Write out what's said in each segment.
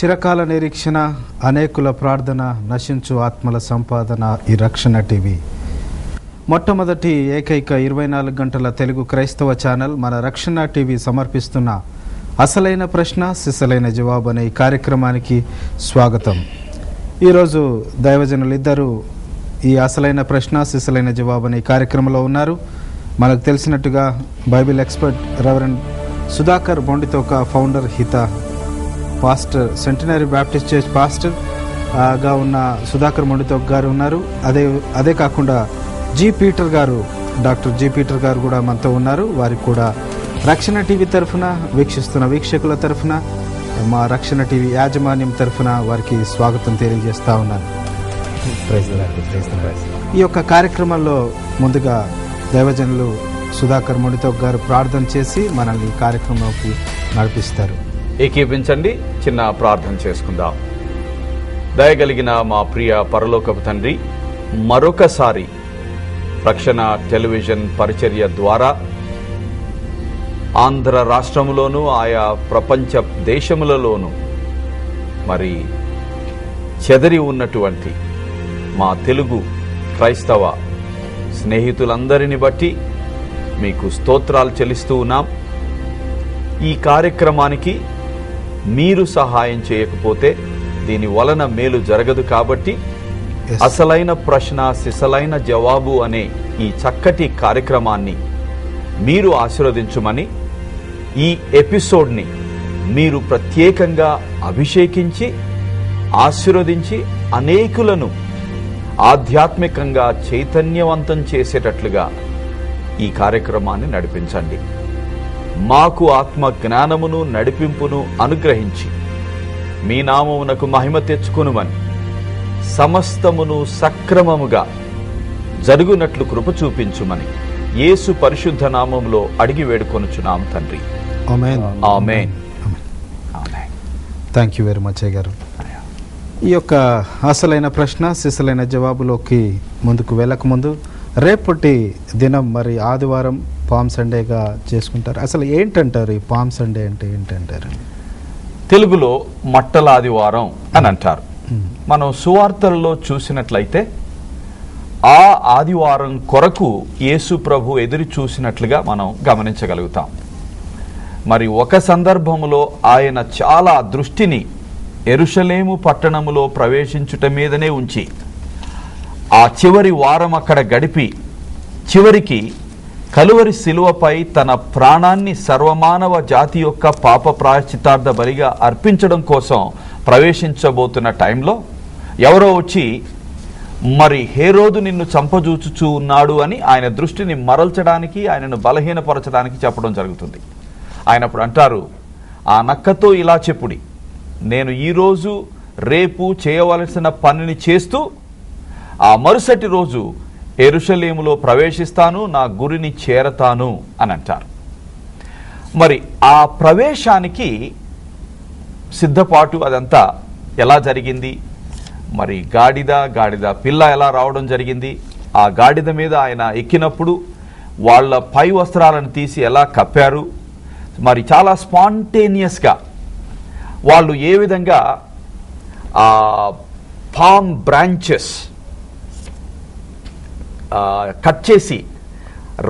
చిరకాల నిరీక్షణ, అనేకుల ప్రార్థన, నశించు ఆత్మల సంపాదన ఈ రక్షణ టీవీ. మొట్టమొదటి ఏకైక 24 గంటల తెలుగు క్రైస్తవ ఛానల్ మన రక్షణ టీవీ సమర్పిస్తున్న అసలైన ప్రశ్న సిసలైన జవాబు అనే ఈ కార్యక్రమానికి స్వాగతం. ఈరోజు దైవజనులు ఇద్దరు ఈ అసలైన ప్రశ్న సిసలైన జవాబు అనే కార్యక్రమంలో ఉన్నారు. మనకు తెలిసినట్టుగా Bible expert reverend Sudhakar Bonditoka, founder Hita, pastor centenary Baptist church pastor గా ఉన్న సుధాకర్ బొండితోక గారు ఉన్నారు. అదే కాకుండా డాక్టర్ జి పీటర్ గారు కూడా మనతో ఉన్నారు. వారికి కూడా రక్షణ టీవీ తరఫున, వీక్షిస్తున్న వీక్షకుల తరఫున, మా రక్షణ టీవీ యాజమాన్యం తరఫున వారికి స్వాగతం తెలియజేస్తా ఉన్నాను. ఈ యొక్క కార్యక్రమంలో ముందుగా దైవజనులు సుధాకర్ బొండితోక గారు ప్రార్థన చేసి మనల్ని ఈ కార్యక్రమంలోకి నడిపిస్తారు. ఏకీపించండి, చిన్న ప్రార్థన చేసుకుందాం. దయగలిగిన మా ప్రియ పరలోకపు తండ్రి, మరొకసారి రక్షణ టెలివిజన్ పరిచర్య ద్వారా ఆంధ్ర రాష్ట్రంలోనూ ఆయా ప్రపంచ దేశములలోనూ మరి చెదరి ఉన్నటువంటి మా తెలుగు క్రైస్తవ స్నేహితులందరిని బట్టి మీకు స్తోత్రాలు చెల్లిస్తూ ఉన్నాం. ఈ కార్యక్రమానికి మీరు సహాయం చేయకపోతే దీని వలన మేలు జరగదు. కాబట్టి అసలైన ప్రశ్న సిసలైన జవాబు అనే ఈ చక్కటి కార్యక్రమాన్ని మీరు ఆశీర్వదించుమని, ఈ ఎపిసోడ్ని మీరు ప్రత్యేకంగా అభిషేకించి ఆశీర్వదించి అనేకులను ఆధ్యాత్మికంగా చైతన్యవంతం చేసేటట్లుగా ఈ కార్యక్రమాన్ని నడిపించండి. మాకు ఆత్మ జ్ఞానమును నడిపింపును అనుగ్రహించి మీ నామమునకు మహిమ తెచ్చుకొనుమని, సమస్తమును సక్రమముగా జరుగునట్లు కృప చూపించుమని యేసు పరిశుద్ధ నామములో అడిగి వేడుకొనుచున్నాం తండ్రి. ఆమేన్. ఆమేన్. థ్యాంక్ యూ వెరీ మచ్ గారు. ఈ యొక్క అసలైన ప్రశ్న సిసలైన జవాబులోకి ముందుకు వెళ్ళకముందు, రేపటి దినం మరి ఆదివారం పామ్ సండేగా చేసుకుంటారు. అసలు ఏంటంటారు ఈ పామ్ సండే అంటే ఏంటంటారు? తెలుగులో మట్టల ఆదివారం అని అంటారు. మనం సువార్తలలో చూసినట్లయితే ఆ ఆదివారం కొరకు యేసు ప్రభు ఎదురు చూసినట్లుగా మనం గమనించగలుగుతాం. మరి ఒక సందర్భములో ఆయన చాలా దృష్టిని యెరూషలేము పట్టణములో ప్రవేశించుట మీదనే ఉంచి ఆ చివరి వారం అక్కడ గడిపి చివరికి కలువరి శిలువపై తన ప్రాణాన్ని సర్వమానవ జాతి యొక్క పాప ప్రాయశ్చిత్తార్థ బలిగా అర్పించడం కోసం ప్రవేశించబోతున్న టైంలో ఎవరో వచ్చి మరి హేరోదు నిన్ను చంపజూచుచూ ఉన్నాడు అని ఆయన దృష్టిని మరల్చడానికి, ఆయనను బలహీనపరచడానికి చెప్పడం జరుగుతుంది. ఆయన అప్పుడు అంటారు, ఆ నక్కతో ఇలా చెప్పుడి, నేను ఈరోజు రేపు చేయవలసిన పనిని చేస్తూ ఆ మరుసటి రోజు యెరూషలేములో ప్రవేశిస్తాను, నా గురిని చేరతాను అని అంటారు. మరి ఆ ప్రవేశానికి సిద్ధపాటు అదంతా ఎలా జరిగింది? మరి గాడిద పిల్ల ఎలా రావడం జరిగింది? ఆ గాడిద మీద ఆయన ఎక్కినప్పుడు వాళ్ళ పై వస్త్రాలను తీసి ఎలా కప్పారు? మరి చాలా స్పాంటేనియస్గా వాళ్ళు ఏ విధంగా ఆ పామ్ బ్రాంచెస్ కట్ చేసి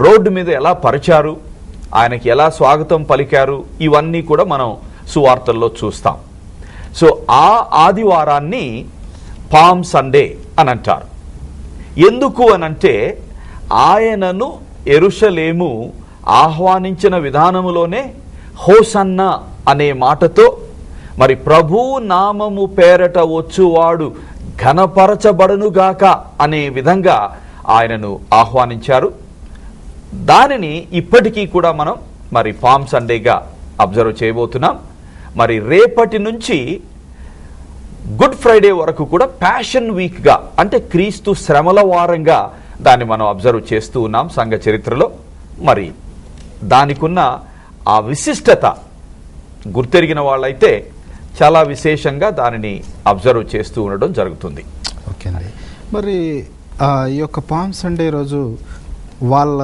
రోడ్డు మీద ఎలా పరిచారు, ఆయనకి ఎలా స్వాగతం పలికారు, ఇవన్నీ కూడా మనం సువార్తల్లో చూస్తాం. సో ఆ ఆదివారాన్ని పామ్ సండే అని అంటారు. ఎందుకు అనంటే ఆయనను యెరూషలేము ఆహ్వానించిన విధానములోనే హోసన్నా అనే మాటతో మరి ప్రభువు నామము పేరట వచ్చువాడు ఘనపరచబడునుగాక అనే విధంగా ఆయనను ఆహ్వానించారు. దానిని ఇప్పటికీ కూడా మనం మరి పామ్ సండేగా అబ్జర్వ్ చేయబోతున్నాం. మరి రేపటి నుంచి గుడ్ ఫ్రైడే వరకు కూడా ప్యాషన్ వీక్గా, అంటే క్రీస్తు శ్రమల వారంగా దాన్ని మనం అబ్జర్వ్ చేస్తూ ఉన్నాం సంఘ చరిత్రలో. మరి దానికున్న ఆ విశిష్టత గుర్తెరిగిన వాళ్ళైతే చాలా విశేషంగా దానిని అబ్జర్వ్ చేస్తూ ఉండడం జరుగుతుంది. ఓకే అండి. మరి ఈ యొక్క పామ్ సండే రోజు వాళ్ళ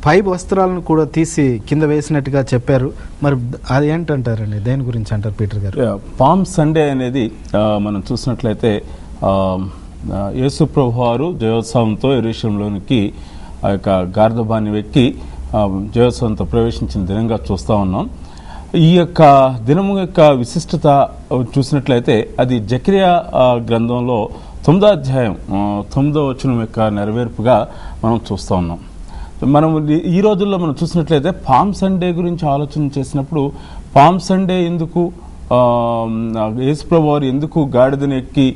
పై వస్త్రాలను కూడా తీసి కింద వేసినట్టుగా చెప్పారు. మరి అది ఏంటంటారండి, దేని గురించి అంటారు పీటర్ గారు? పామ్ సండే అనేది మనం చూసినట్లయితే యేసు ప్రభువారు జయోత్సవంతో యెరూషలేములోనికి ఆ యొక్క గార్ధబాన్ని వెక్కి జయోత్సవంతో ప్రవేశించిన దినంగా చూస్తూ ఉన్నాం. ఈ యొక్క దినము యొక్క విశిష్టత చూసినట్లయితే అది జకరియా గ్రంథంలో 9వ అధ్యాయం 9వ వచనం యొక్క నెరవేర్పుగా మనం చూస్తూ ఉన్నాం. మనం ఈ రోజుల్లో మనం చూసినట్లయితే పామ్ సండే గురించి ఆలోచన చేసినప్పుడు పామ్ సండే ఎందుకు, యేసుప్రభు వారు ఎందుకు గాడిదను ఎక్కి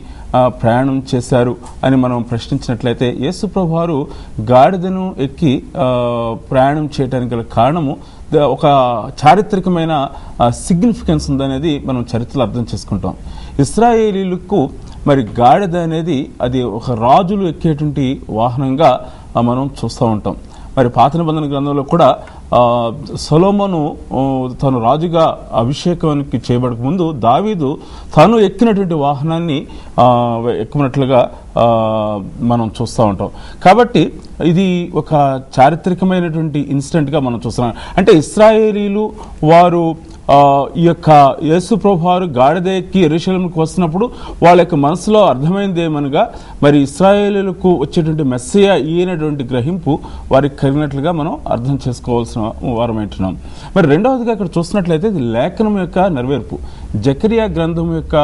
ప్రయాణం చేశారు అని మనం ప్రశ్నించినట్లయితే, యేసుప్రభు వారు గాడిదను ఎక్కి ప్రయాణం చేయడానికి గల కారణము ఒక చారిత్రకమైన సిగ్నిఫికెన్స్ ఉందనేది మనం చరిత్రలో అర్థం చేసుకుంటాం. ఇశ్రాయేలీలకు మరి గాడిద అనేది అది ఒక రాజులు ఎక్కేటువంటి వాహనంగా మనం చూస్తూ ఉంటాం. మరి పాత నిబంధన గ్రంథంలో కూడా సొలొమోను తను రాజుగా అభిషేకానికి చేయబడక ముందు దావీదు తను ఎక్కినటువంటి వాహనాన్ని ఎక్కునట్లుగా మనం చూస్తూ ఉంటాం. కాబట్టి ఇది ఒక చారిత్రకమైనటువంటి ఇన్సిడెంట్గా మనం చూస్తున్నాం. అంటే ఇశ్రాయేలీలు వారు ఈ యొక్క యేసు ప్రభువు వారు గాడిద ఎక్కి యెరూషలేముకు వస్తున్నప్పుడు వాళ్ళ యొక్క మనసులో అర్థమైంది ఏమనగా, మరి ఇశ్రాయేలీలకు వచ్చేటువంటి మెస్సియా ఈయనటువంటి గ్రహింపు వారికి కలిగినట్లుగా మనం అర్థం చేసుకోవాల్సిన వారం ఏంటున్నాం. మరి రెండవదిగా ఇక్కడ చూసినట్లయితే ఇది లేఖనం యొక్క నెరవేర్పు. జకరియా గ్రంథం యొక్క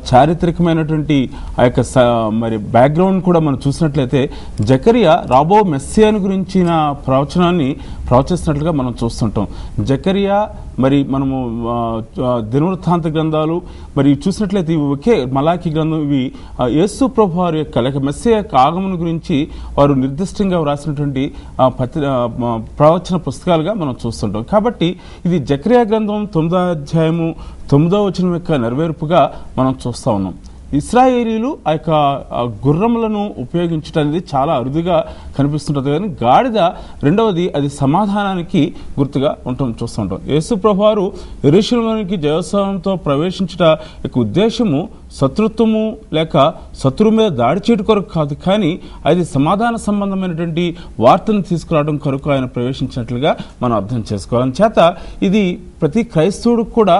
చారిత్రకమైనటువంటి ఆ యొక్క మరి బ్యాక్గ్రౌండ్ కూడా మనం చూసినట్లయితే జకరియా రాబో మెస్సియాను గురించిన ప్రవచనాన్ని ప్రవచిస్తున్నట్లుగా మనం చూస్తుంటాం. జకరియా మరి మనము దినవృత్తాంత గ్రంథాలు మరి చూసినట్లయితే ఇవి ఒకే మలాకి గ్రంథం, ఇవి యేసు ప్రభు వారి యొక్క లేక మెస్సియా యొక్క ఆగమన గురించి వారు నిర్దిష్టంగా వ్రాసినటువంటి ప్రవచన పుస్తకాలుగా మనం చూస్తుంటాం. కాబట్టి ఇది జకరియా గ్రంథం 9వ అధ్యాయము 9వ వచనం యొక్క నెరవేర్పుగా మనం చూస్తూ ఉన్నాం. ఇశ్రాయేలీలు ఆ యొక్క గుర్రములను ఉపయోగించడం అనేది చాలా అరుదుగా కనిపిస్తుంటుంది. కానీ గాడిద రెండవది అది సమాధానానికి గుర్తుగా చూస్తుంటాం. యేసు ప్రభువారు యెరూషలేములోనికి జయోత్సవంతో ప్రవేశించుట యొక్క ఉద్దేశము శత్రుత్వము లేక శత్రువు మీద దాడి చేయడం కొరకు కాదు, కానీ అది సమాధాన సంబంధమైనటువంటి వార్తను తీసుకురావడం కొరకు ఆయన ప్రవేశించినట్లుగా మనం అర్థం చేసుకోవాలి. చేత ఇది ప్రతి క్రైస్తవుడికి కూడా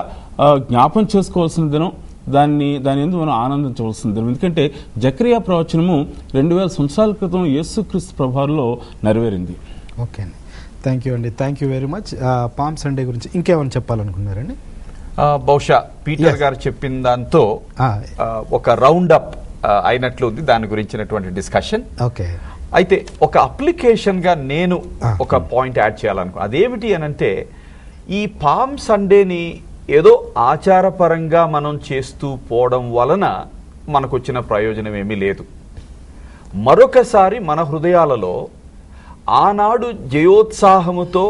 జ్ఞాపం చేసుకోవాల్సిన దినం. దాని ఎందుకు మనం ఆనందించవలసింది. ఎందుకంటే జకరియా ప్రవచనము 2000 సంవత్సరాల క్రితం యేసుక్రీస్తు ప్రభువులో నెరవేరింది. ఓకే అండి, థ్యాంక్ యూ అండి, thank you very much. Palm Sunday గురించి ఇంకేమైనా చెప్పాలనుకున్నారండి? బహుశా పీటర్ గారు చెప్పిన దాంతో ఒక రౌండ్ అప్ అయినట్లు ఉంది దాని గురించినటువంటి డిస్కషన్. ఓకే, అయితే ఒక అప్లికేషన్ గా నేను ఒక పాయింట్ యాడ్ చేయాలనుకున్నాను. అదేమిటి అనంటే, ఈ పామ్ సండేని ఏదో ఆచారపరంగా మనం చేస్తూ పోవడం వలన మనకు వచ్చిన ప్రయోజనం ఏమీ లేదు. మరొకసారి మన హృదయాలలో ఆనాడు జయోత్సాహముతో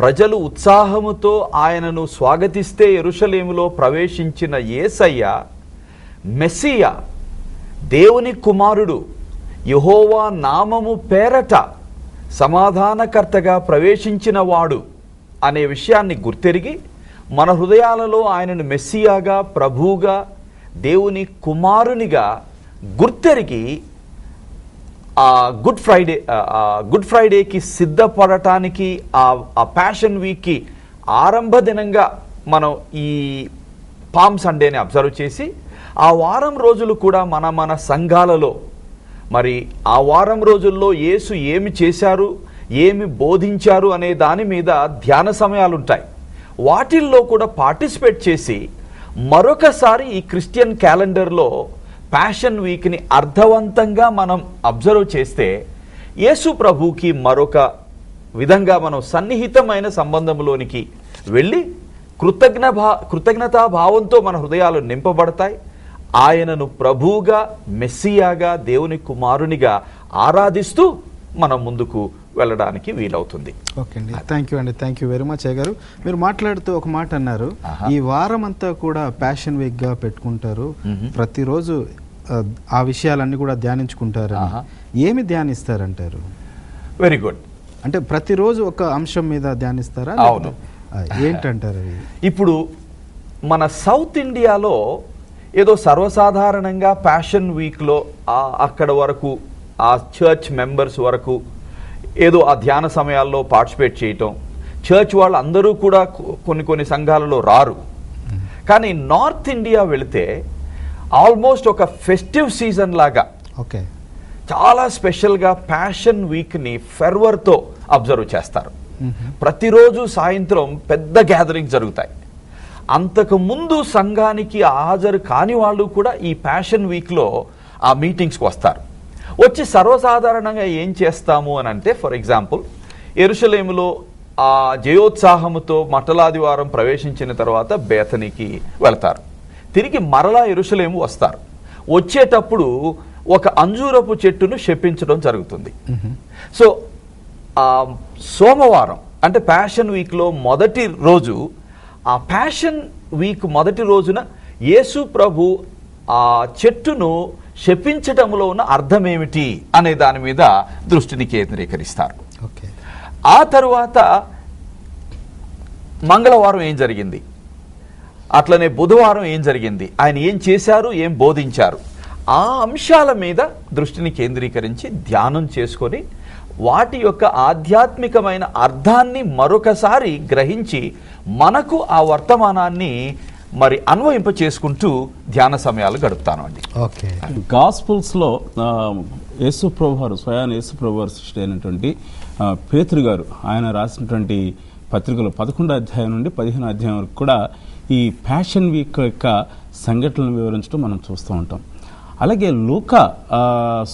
ప్రజలు ఉత్సాహముతో ఆయనను స్వాగతిస్తే యెరూషలేములో ప్రవేశించిన యేసయ్య మెస్సియా, దేవుని కుమారుడు, యెహోవా నామము పేరట సమాధానకర్తగా ప్రవేశించిన వాడు అనే విషయాన్ని గుర్తెరిగి మన హృదయాలలో ఆయనను మెస్సియాగా, ప్రభువుగా, దేవుని కుమారునిగా గుర్తెరిగి ఆ గుడ్ ఫ్రైడేకి సిద్ధపడటానికి, ఆ ప్యాషన్ వీక్కి ఆరంభ దినంగా మనం ఈ పామ్ సండేని అబ్జర్వ్ చేసి ఆ వారం రోజులు కూడా మన సంఘాలలో మరి ఆ వారం రోజుల్లో యేసు ఏమి చేశారు, ఏమి బోధించారు అనే దాని మీద ధ్యాన సమయాలు ఉంటాయి. వాటిల్లో కూడా పార్టిసిపేట్ చేసి మరొకసారి ఈ క్రిస్టియన్ క్యాలెండర్లో ప్యాషన్ వీక్ని అర్థవంతంగా మనం అబ్జర్వ్ చేస్తే యేసు ప్రభుకి మరొక విధంగా మనం సన్నిహితమైన సంబంధంలోనికి వెళ్ళి కృతజ్ఞతా భావంతో మన హృదయాలు నింపబడతాయి. ఆయనను ప్రభువుగా, మెస్సియాగా, దేవుని కుమారునిగా ఆరాధిస్తూ మనం ముందుకు వెళ్ళడానికి వీలవుతుంది. ఓకే అండి, థ్యాంక్ యూ అండి, థ్యాంక్ యూ వెరీ మచ్. గారు మీరు మాట్లాడుతూ ఒక మాట అన్నారు, ఈ వారం అంతా కూడా ప్యాషన్ వీక్ గా పెట్టుకుంటారు, ప్రతిరోజు ఆ విషయాలన్నీ కూడా ధ్యానించుకుంటారు. ఏమి ధ్యానిస్తారంటారు? Very good. అంటే ప్రతిరోజు ఒక అంశం మీద ధ్యానిస్తారా? అవును. ఏంటంటారు అవి? ఇప్పుడు మన సౌత్ ఇండియాలో ఏదో సర్వసాధారణంగా ప్యాషన్ వీక్లో అక్కడ వరకు ఆ చర్చ్ మెంబర్స్ వరకు ఏదో ఆ ధ్యాన సమయాల్లో పార్టిసిపేట్ చేయటం. చర్చ్ వాళ్ళు అందరూ కూడా కొన్ని సంఘాలలో రారు. కానీ నార్త్ ఇండియా వెళితే ఆల్మోస్ట్ ఒక ఫెస్టివ్ సీజన్ లాగా ఓకే చాలా స్పెషల్గా ప్యాషన్ వీక్ని ఫెర్వర్తో అబ్జర్వ్ చేస్తారు. ప్రతిరోజు సాయంత్రం పెద్ద గ్యాదరింగ్ జరుగుతాయి. అంతకు ముందు సంఘానికి హాజరు కాని వాళ్ళు కూడా ఈ ప్యాషన్ వీక్లో ఆ మీటింగ్స్కి వస్తారు. వచ్చి సర్వసాధారణంగా ఏం చేస్తాము అని అంటే, ఫర్ ఎగ్జాంపుల్ యెరూషలేములో ఆ జయోత్సాహముతో మట్టలాదివారం ప్రవేశించిన తర్వాత బేతనీకి వెళ్తారు. తిరిగి మరలా యెరూషలేము వస్తారు. వచ్చేటప్పుడు ఒక అంజూరపు చెట్టును శపించడం జరుగుతుంది. సో సోమవారం అంటే ప్యాషన్ వీక్లో మొదటి రోజు, ఆ ప్యాషన్ వీక్ మొదటి రోజున యేసు ప్రభు ఆ చెట్టును శపించటంలో ఉన్న అర్థం ఏమిటి అనే దాని మీద దృష్టిని కేంద్రీకరిస్తారు. ఓకే ఆ తరువాత మంగళవారం ఏం జరిగింది, అట్లనే బుధవారం ఏం జరిగింది, ఆయన ఏం చేశారు, ఏం బోధించారు, ఆ అంశాల మీద దృష్టిని కేంద్రీకరించి ధ్యానం చేసుకొని వాటి యొక్క ఆధ్యాత్మికమైన అర్థాన్ని మరొకసారి గ్రహించి మనకు ఆ వర్తమానాన్ని మరి అన్వయింప చేసుకుంటూ ధ్యాన సమయాలు గడుపుతాను అండి. ఓకే గాస్పుల్స్లో యేసు ప్రభువారు స్వయాన యేసు ప్రభువారు సృష్టి అయినటువంటి పేతురు గారు ఆయన రాసినటువంటి పత్రికలో 11వ అధ్యాయం నుండి 15వ అధ్యాయం వరకు కూడా ఈ ప్యాషన్ వీక్ యొక్క సంఘటనలను వివరించడం మనం చూస్తూ ఉంటాం. అలాగే లూకా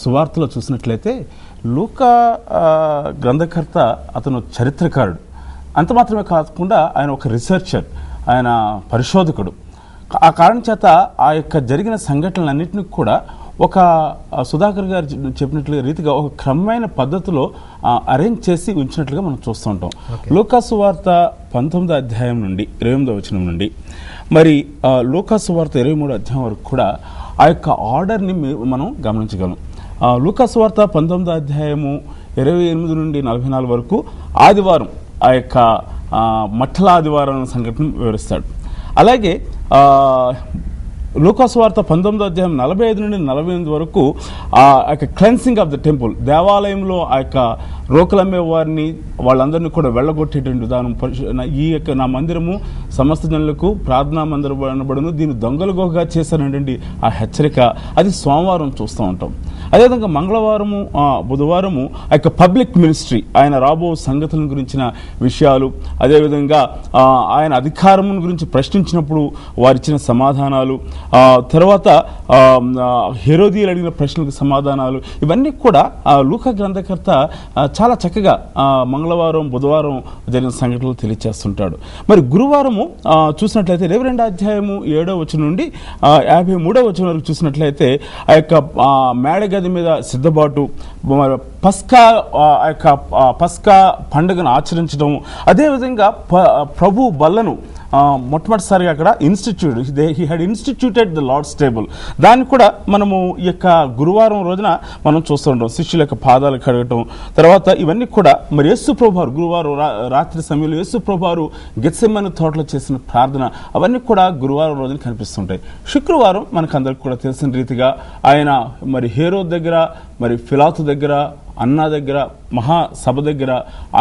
సువార్తలో చూసినట్లయితే లూకా గ్రంథకర్త అతను చరిత్రకారుడు. అంత మాత్రమే కాకుండా ఆయన ఒక రీసెర్చర్, ఆయన పరిశోధకుడు. ఆ కారణం చేత ఆ యొక్క జరిగిన సంఘటనలన్నింటినీ కూడా ఒక సుధాకర్ గారు చెప్పినట్లుగా రీతిగా ఒక క్రమమైన పద్ధతిలో అరేంజ్ చేసి ఉంచినట్లుగా మనం చూస్తూ ఉంటాం. లూకా సువార్త 19వ అధ్యాయం నుండి 28వ వచనం నుండి మరి లూకా సువార్త 23వ అధ్యాయం వరకు కూడా ఆ యొక్క ఆర్డర్ని మనం గమనించగలం. లూకా సువార్త 19వ అధ్యాయము 28 నుండి 44 వరకు ఆదివారం, ఆ యొక్క మట్టల ఆదివారం సంఘటన వివరిస్తాడు. అలాగే లూకా సువార్త 19వ అధ్యాయం 45 నుండి 48 వరకు ఆ యొక్క క్లెన్సింగ్ ఆఫ్ ద టెంపుల్, దేవాలయంలో ఆ యొక్క రోకలమ్మే వారిని వాళ్ళందరినీ కూడా వెళ్ళగొట్టేటువంటి విధానం. ఈ యొక్క నా మందిరము సమస్త జనులకు ప్రార్థనా మందిరం అనబడును, దీన్ని దొంగలుగా చేశానండి ఆ హెచ్చరిక. అది సోమవారం చూస్తూ ఉంటాం. అదేవిధంగా మంగళవారము బుధవారము ఆ యొక్క పబ్లిక్ మినిస్ట్రీ, ఆయన రాబో సంగతుల గురించిన విషయాలు, అదేవిధంగా ఆయన అధికారం గురించి ప్రశ్నించినప్పుడు వారిచ్చిన సమాధానాలు, తర్వాత హెరోదీయులు అడిగిన ప్రశ్నలకు సమాధానాలు, ఇవన్నీ కూడా లూకా గ్రంథకర్త చాలా చక్కగా మంగళవారం బుధవారం జరిగిన సంఘటనలు తెలియజేస్తుంటాడు. మరి గురువారము చూసినట్లయితే 22వ అధ్యాయము 7వ వచనం నుండి 53వ వచనం వరకు చూసినట్లయితే ఆ యొక్క మేడగది మీద సిద్ధబాటు, పస్కా పండుగను ఆచరించడం, అదేవిధంగా ప్రభు బల్లను మొట్టమొదటిసారిగా అక్కడ he had instituted the Lord's table. దాన్ని కూడా మనము ఈ యొక్క గురువారం రోజున మనం చూస్తూ ఉంటాం. శిష్యుల యొక్క పాదాలు కడగటం, తర్వాత ఇవన్నీ కూడా మరి యేసు ప్రభువారు గురువారం రాత్రి సమయంలో యేసు ప్రభువారు గెత్సెమనే తోటలో చేసిన ప్రార్థన, అవన్నీ కూడా గురువారం రోజున కనిపిస్తుంటాయి. శుక్రవారం మనకు అందరికి కూడా తెలిసిన రీతిగా ఆయన మరి హేరోదు దగ్గర, మరి ఫిలాతు దగ్గర, అన్నా దగ్గర, మహాసభ దగ్గర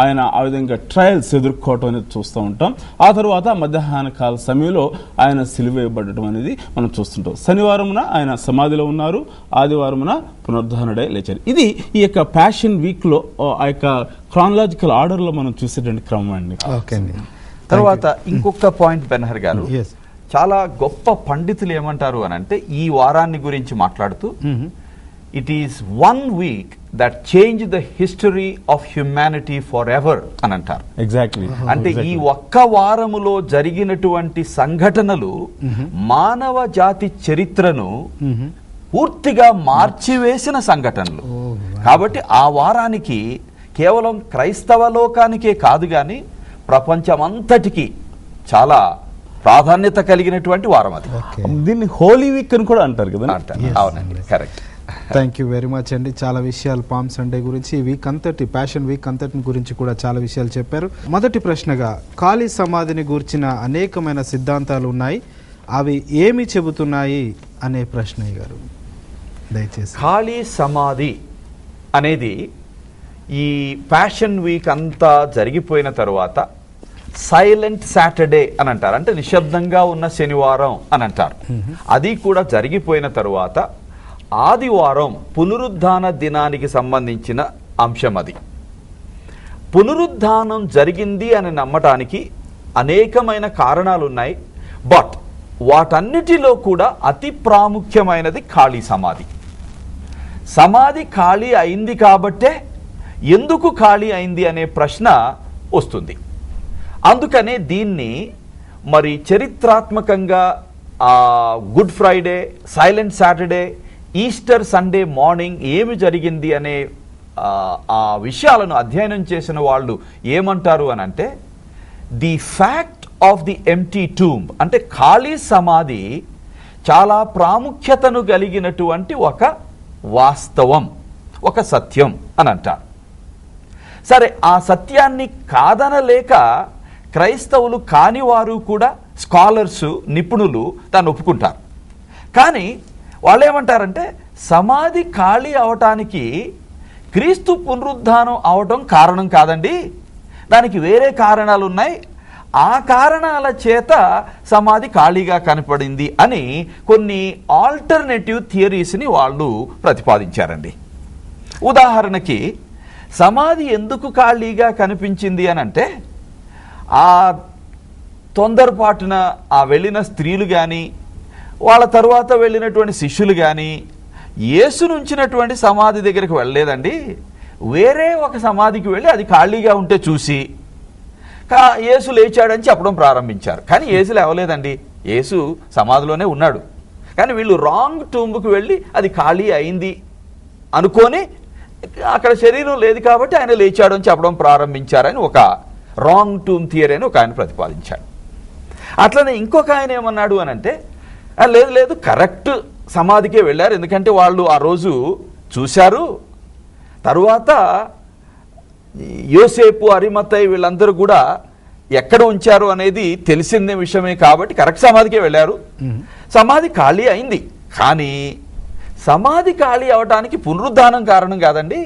ఆయన ఆ విధంగా ట్రయల్స్ ఎదుర్కోవటం అనేది చూస్తూ ఉంటాం. ఆ తర్వాత మధ్యాహ్న కాల సమయంలో ఆయన సిలువేయబడటం అనేది మనం చూస్తుంటాం. శనివారమున ఆయన సమాధిలో ఉన్నారు, ఆదివారమున పునరుద్ధరణడై లేచారు. ఇది ఈ యొక్క ప్యాషన్ వీక్లో ఆ యొక్క క్రానలాజికల్ ఆర్డర్లో మనం చూసేటువంటి క్రమం అండి. ఓకే అండి. తర్వాత ఇంకొక పాయింట్ బెనహర్ గారు, చాలా గొప్ప పండితులు ఏమంటారు అని అంటే, ఈ వారాన్ని గురించి మాట్లాడుతూ it is one week that changed the history of humanity forever అని అంటారు. ఎగ్జాక్ట్లీ. అంటే ఈ ఒక్క వారములో జరిగినటువంటి సంఘటనలు మానవ జాతి చరిత్రను పూర్తిగా మార్చివేసిన సంఘటనలు. కాబట్టి ఆ వారానికి కేవలం క్రైస్తవ లోకానికే కాదు కానీ ప్రపంచమంతటికి చాలా ప్రాధాన్యత కలిగినటువంటి వారం అది. దీన్ని హోలీ వీక్ అని కూడా అంటారు కదా. అవునండి, correct. Thank you very much అండి. చాలా విషయాలు పామ్ సండే గురించి, వీక్ అంతటి ప్యాషన్ వీక్ అంతటి గురించి కూడా చాలా విషయాలు చెప్పారు. మొదటి ప్రశ్నగా, ఖాళీ సమాధిని గూర్చిన అనేకమైన సిద్ధాంతాలు ఉన్నాయి, అవి ఏమి చెబుతున్నాయి అనే ప్రశ్న గారు దయచేసి. ఖాళీ సమాధి అనేది ఈ ప్యాషన్ వీక్ అంతా జరిగిపోయిన తరువాత సైలెంట్ సాటర్డే అని అంటారు, అంటే నిశ్శబ్దంగా ఉన్న శనివారం అని అంటారు. అది కూడా జరిగిపోయిన తరువాత ఆదివారం పునరుద్ధాన దినానికి సంబంధించిన అంశం. అది పునరుద్ధానం జరిగింది అని నమ్మటానికి అనేకమైన కారణాలు ఉన్నాయి. బట్ వాటన్నిటిలో కూడా అతి ప్రాముఖ్యమైనది ఖాళీ సమాధి. సమాధి ఖాళీ అయింది కాబట్టే ఎందుకు ఖాళీ అయింది అనే ప్రశ్న వస్తుంది. అందుకనే దీన్ని మరి చరిత్రాత్మకంగా Good Friday, Silent Saturday, Easter Sunday morning ఏమి జరిగింది అనే ఆ విషయాలను అధ్యయనం చేసిన వాళ్ళు ఏమంటారు అని అంటే, the fact of the empty tomb, అంటే ఖాళీ సమాధి చాలా ప్రాముఖ్యతను కలిగినటువంటి ఒక వాస్తవం, ఒక సత్యం అని అంటారు. సరే, ఆ సత్యాన్ని కాదనలేక క్రైస్తవులు కానివారు కూడా, స్కాలర్స్, నిపుణులు దాన్ని ఒప్పుకుంటారు. కానీ వాళ్ళు ఏమంటారంటే, సమాధి ఖాళీ అవటానికి క్రీస్తు పునరుద్ధానం అవటం కారణం కాదండి, దానికి వేరే కారణాలు ఉన్నాయి, ఆ కారణాల చేత సమాధి ఖాళీగా కనపడింది అని కొన్ని ఆల్టర్నేటివ్ థియరీస్ని వాళ్ళు ప్రతిపాదించారండి. ఉదాహరణకి సమాధి ఎందుకు ఖాళీగా కనిపించింది అని అంటే, ఆ తొందరపాటున ఆ వెళ్ళిన స్త్రీలు కానీ, వాళ్ళ తరువాత వెళ్ళినటువంటి శిష్యులు కానీ యేసును ఉంచినటువంటి సమాధి దగ్గరికి వెళ్ళలేదండి, వేరే ఒక సమాధికి వెళ్ళి అది ఖాళీగా ఉంటే చూసి యేసు లేచాడని చెప్పడం ప్రారంభించారు. కానీ యేసు లేవలేదండి, యేసు సమాధిలోనే ఉన్నాడు. కానీ వీళ్ళు రాంగ్ టూంబ్కి వెళ్ళి అది ఖాళీ అయింది అనుకొని అక్కడ శరీరం లేదు కాబట్టి ఆయన లేచాడు అని చెప్పడం ప్రారంభించారని ఒక రాంగ్ టూమ్ థియరీ అని ఒక ఆయన ప్రతిపాదించాడు. అట్లనే ఇంకొక ఆయన ఏమన్నాడు అని అంటే, లేదు లేదు కరెక్ట్ సమాధికే వెళ్ళారు, ఎందుకంటే వాళ్ళు ఆ రోజు చూశారు, తరువాత యోసేపు, అరిమత్తయి వీళ్ళందరూ కూడా ఎక్కడ ఉంచారు అనేది తెలిసిన విషయమే కాబట్టి కరెక్ట్ సమాధికే వెళ్ళారు. సమాధి ఖాళీ అయింది, కానీ సమాధి ఖాళీ అవడానికి పునరుద్ధానం కారణం కాదండి,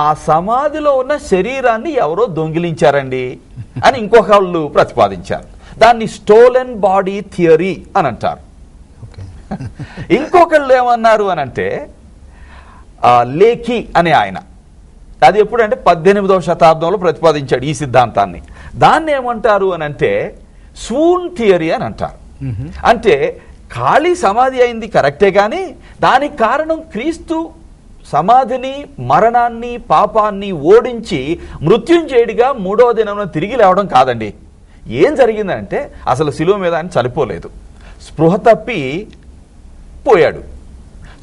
ఆ సమాధిలో ఉన్న శరీరాన్ని ఎవరో దొంగిలించారండి అని ఇంకొకళ్ళు ప్రతిపాదించారు. దాన్ని స్టోలెన్ బాడీ థియరీ అని అంటారు. ఇంకొకళ్ళు ఏమన్నారు అని అంటే, లేఖి అనే ఆయన, అది ఎప్పుడంటే 18వ శతాబ్దంలో ప్రతిపాదించాడు ఈ సిద్ధాంతాన్ని. దాన్ని ఏమంటారు అని అంటే స్వూన్ థియరీ అని అంటారు. అంటే ఖాళీ సమాధి అయింది కరెక్టే, కానీ దానికి కారణం క్రీస్తు సమాధిని, మరణాన్ని, పాపాన్ని ఓడించి మృత్యుంజయుడిగా 3వ దినంలో తిరిగి లేవడం కాదండి. ఏం జరిగిందంటే, అసలు శిలువ మీద ఆయన చనిపోలేదు, స్పృహ తప్పి పోయాడు.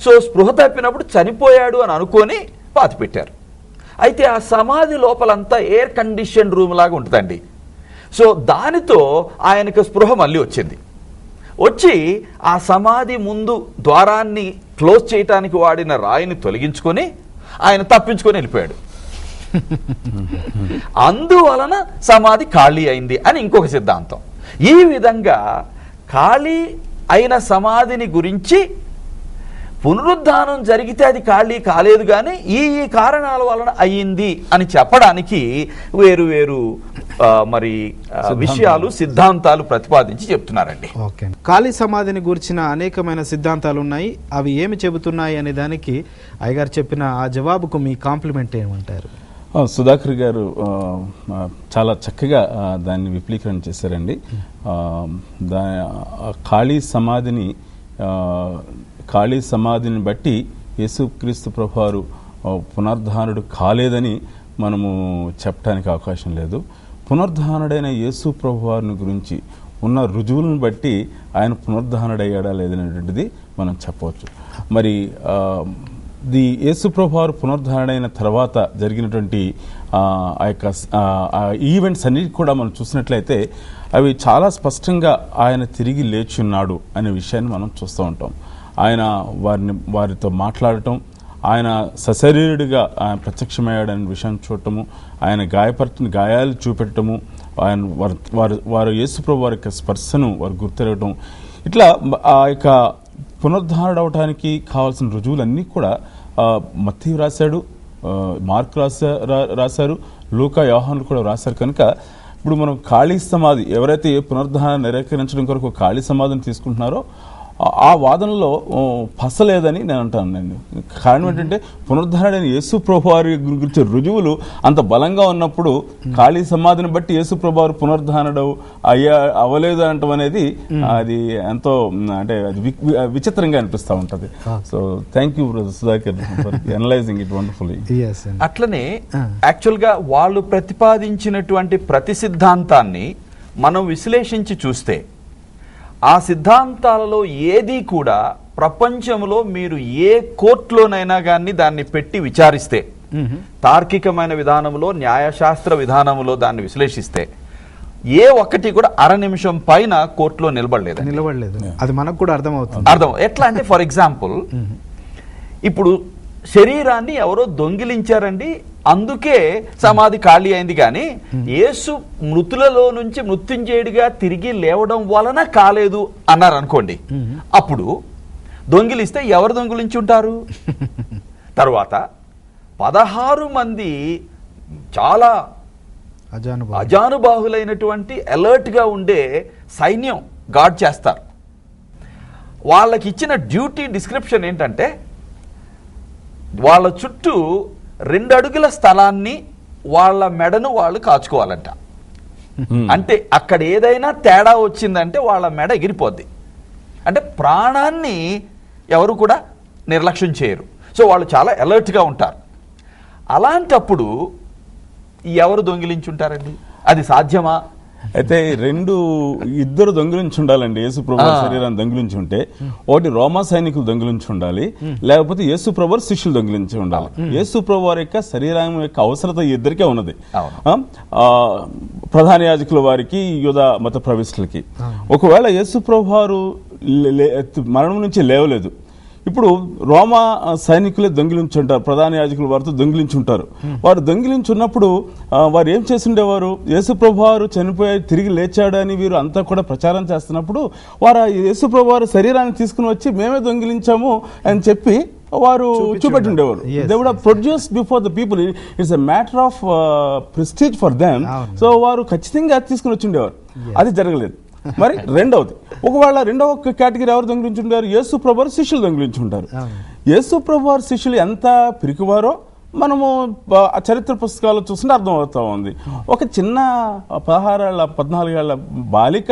సో స్పృహ తప్పినప్పుడు చనిపోయాడు అని అనుకొని పాతిపెట్టారు. అయితే ఆ సమాధి లోపలంతా ఎయిర్ కండిషన్ రూమ్ లాగా ఉంటుందండి. సో దానితో ఆయనకు స్పృహ మళ్ళీ వచ్చింది. వచ్చి ఆ సమాధి ముందు ద్వారాన్ని క్లోజ్ చేయటానికి వాడిన రాయిని తొలగించుకొని ఆయన తప్పించుకొని వెళ్ళిపోయాడు. అందువలన సమాధి ఖాళీ అయింది అని ఇంకొక సిద్ధాంతం. ఈ విధంగా ఖాళీ అయిన సమాధిని గురించి పునరుద్ధానం జరిగితే అది ఖాళీ కాలేదు, కానీ ఈ కారణాల వలన అయ్యింది అని చెప్పడానికి వేరు వేరు మరి విషయాలు, సిద్ధాంతాలు ప్రతిపాదించి చెప్తున్నారండి. ఓకే, ఖాళీ సమాధిని గురించిన అనేకమైన సిద్ధాంతాలు ఉన్నాయి. అవి ఏమి చెబుతున్నాయి అనే దానికి అయ్యగారు చెప్పిన ఆ జవాబుకు మీ కాంప్లిమెంట్ ఏమంటారు? సుధాకర్ గారు చాలా చక్కగా దాన్ని విపులీకరణ చేశారండి. ఖాళీ సమాధిని బట్టి యేసుక్రీస్తు ప్రభువారు పునరుద్ధానుడు కాలేదని మనము చెప్పడానికి అవకాశం లేదు. పునరుద్ధానుడైన యేసు ప్రభువారిని గురించి ఉన్న రుజువులను బట్టి ఆయన పునరుద్ధానుడయ్యాడా లేదనేటువంటిది మనం చెప్పవచ్చు. మరి యేసు ప్రభువారు పునరుద్ధానుడైన తర్వాత జరిగినటువంటి ఆ యొక్క ఈవెంట్స్ అన్నిటి కూడా మనం చూసినట్లయితే అవి చాలా స్పష్టంగా ఆయన తిరిగి లేచి ఉన్నాడు అనే విషయాన్ని మనం చూస్తూ ఉంటాం. ఆయన వారితో మాట్లాడటం, ఆయన సశరీరుడిగా ఆయన ప్రత్యక్షమయ్యాడనే విషయం చూడటము, ఆయన గాయాలు చూపెట్టడము, ఆయన వారు యేసుప్రభు వారి యొక్క స్పర్శను వారు గుర్తెరగటం, ఇట్లా ఆ యొక్క పునరుద్ధారుడు అవటానికి కావాల్సిన రుజువులన్నీ కూడా మత్తయి రాశాడు, మార్క్ రాశారు, లూకా, యోహాను కూడా రాశారు. కనుక ఇప్పుడు మనం ఖాళీ సమాధి, ఎవరైతే పునరుద్ధానం నిరాకరించడం కొరకు ఖాళీ సమాధిని తీసుకుంటున్నారో ఆ వాదనలో పసలేదని నేను అంటాను. నేను కారణం ఏంటంటే పునరుద్ధరణ యేసు ప్రభువారి గురించి రుజువులు అంత బలంగా ఉన్నప్పుడు ఖాళీ సమాధిని బట్టి యేసు ప్రభువారు పునరుద్ధరణడు అవ్వలేదు అనటం అనేది అది ఎంతో అంటే అది విచిత్రంగా అనిపిస్తూ ఉంటుంది. So thank you Sudhakar for analysing it wonderfully. అట్లనే యాక్చువల్గా వాళ్ళు ప్రతిపాదించినటువంటి ప్రతి సిద్ధాంతాన్ని మనం విశ్లేషించి చూస్తే ఆ సిద్ధాంతాలలో ఏది కూడా ప్రపంచంలో మీరు ఏ కోర్టులోనైనా కానీ దాన్ని పెట్టి విచారిస్తే, తార్కికమైన విధానంలో, న్యాయశాస్త్ర విధానంలో దాన్ని విశ్లేషిస్తే ఏ ఒక్కటి కూడా అర నిమిషం పైన కోర్టులో నిలబడలేదు. అది మనకు కూడా అర్థం. ఎట్లా అంటే ఫర్ ఎగ్జాంపుల్, ఇప్పుడు శరీరాన్ని ఎవరో దొంగిలించారండి, అందుకే సమాధి ఖాళీ అయింది. కానీ యేసు మృతులలో నుంచి మృత్యుంజయుడిగా తిరిగి లేవడం వలన కాలేదు అన్నారు అనుకోండి, అప్పుడు దొంగిలిస్తే ఎవరు దొంగిలించి ఉంటారు? తర్వాత 16 మంది చాలా అజానుబాహులైనటువంటి అలర్ట్గా ఉండే సైన్యం గార్డ్ చేస్తారు. వాళ్ళకి ఇచ్చిన డ్యూటీ డిస్క్రిప్షన్ ఏంటంటే వాళ్ళ చుట్టూ 2 అడుగుల స్థలాన్ని వాళ్ళ మెడను వాళ్ళు కాచుకోవాలంట. అంటే అక్కడ ఏదైనా తేడా వచ్చిందంటే వాళ్ళ మెడ ఎగిరిపోద్ది. అంటే ప్రాణాన్ని ఎవరు కూడా నిర్లక్ష్యం చేయరు. సో వాళ్ళు చాలా అలర్ట్గా ఉంటారు. అలాంటప్పుడు ఎవరు దొంగిలించుంటారండి? అది సాధ్యమా? అయితే ఇద్దరు దొంగిలించి ఉండాలండి. యేసు ప్రభు శరీరాన్ని దొంగిలించి ఉంటే ఒకటి రోమా సైనికులు దొంగిలించి ఉండాలి, లేకపోతే యేసు ప్రభు శిష్యులు దొంగిలించి ఉండాలి. యేసు ప్రభు వారి యొక్క శరీరం యొక్క అవసరత ఇద్దరికే ఉన్నది, ప్రధాన యాజకుల వారికి, యూద మత ప్రవేశులకి. ఒకవేళ యేసు ప్రభు వారు మరణం నుంచి లేవలేదు, ఇప్పుడు రోమా సైనికులే దొంగిలించుంటారు, ప్రధాన యాజకులు వారితో దొంగిలించుంటారు. వారు దొంగిలించున్నప్పుడు వారు ఏం చేస్తుండేవారు? యేసుప్రభు వారు చనిపోయి తిరిగి లేచాడని వీరు అంతా కూడా ప్రచారం చేస్తున్నప్పుడు వారు యేసుప్రభు వారు శరీరాన్ని తీసుకుని వచ్చి మేమే దొంగిలించాము అని చెప్పి వారు చూపెట్టుండేవారు. They would have produced before the people. It's a matter of prestige for them. So వారు ఖచ్చితంగా తీసుకుని వచ్చిండేవారు. అది జరగలేదు. మరి రెండవది, ఒకవేళ రెండవ కేటగిరీ ఎవరు దొంగిలించుంటారు? యేసు ప్రభువారు శిష్యులు దొంగిలించుంటారు. యేసు ప్రభువారు శిష్యులు ఎంత పిరికివారో మనము చరిత్ర పుస్తకాలు చూస్తుంటే అర్థమవుతా ఉంది. ఒక చిన్న 14 ఏళ్ల బాలిక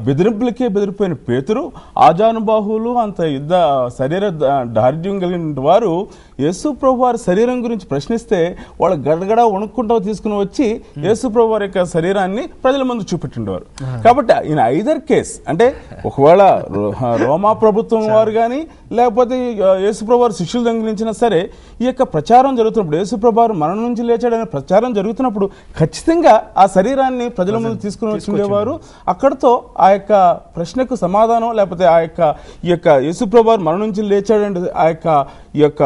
బెదిరింపులకే బెదిరిపోయిన పేతురు, ఆజానుబాహువులు, అంత యుద్ధ శరీర దార్ఢ్యం కలిగిన వారు యేసు ప్రభు వారి శరీరం గురించి ప్రశ్నిస్తే వాళ్ళు గడగడ వణుక్కుంటూ తీసుకుని వచ్చి యేసు ప్రభు వారి యొక్క శరీరాన్ని ప్రజల ముందు చూపెట్టిండేవారు. కాబట్టి ఈయన ఐదర్ కేస్ అంటే ఒకవేళ రోమా ప్రభుత్వం వారు కానీ లేకపోతే యేసు ప్రభు వారి శిష్యులు దొంగిలించినా సరే, ఈ యొక్క ప్రచారం జరుగుతున్నప్పుడు, యేసు ప్రభు వారు మరణం నుంచి లేచాడనే ప్రచారం జరుగుతున్నప్పుడు ఖచ్చితంగా ఆ శరీరాన్ని ప్రజల ముందు తీసుకుని వచ్చిండేవారు. అక్కడతో ఆ యొక్క ప్రశ్నకు సమాధానం, లేకపోతే ఈ యొక్క యేసు ప్రభు వారు మరణం నుంచి లేచాడంటే ఈ యొక్క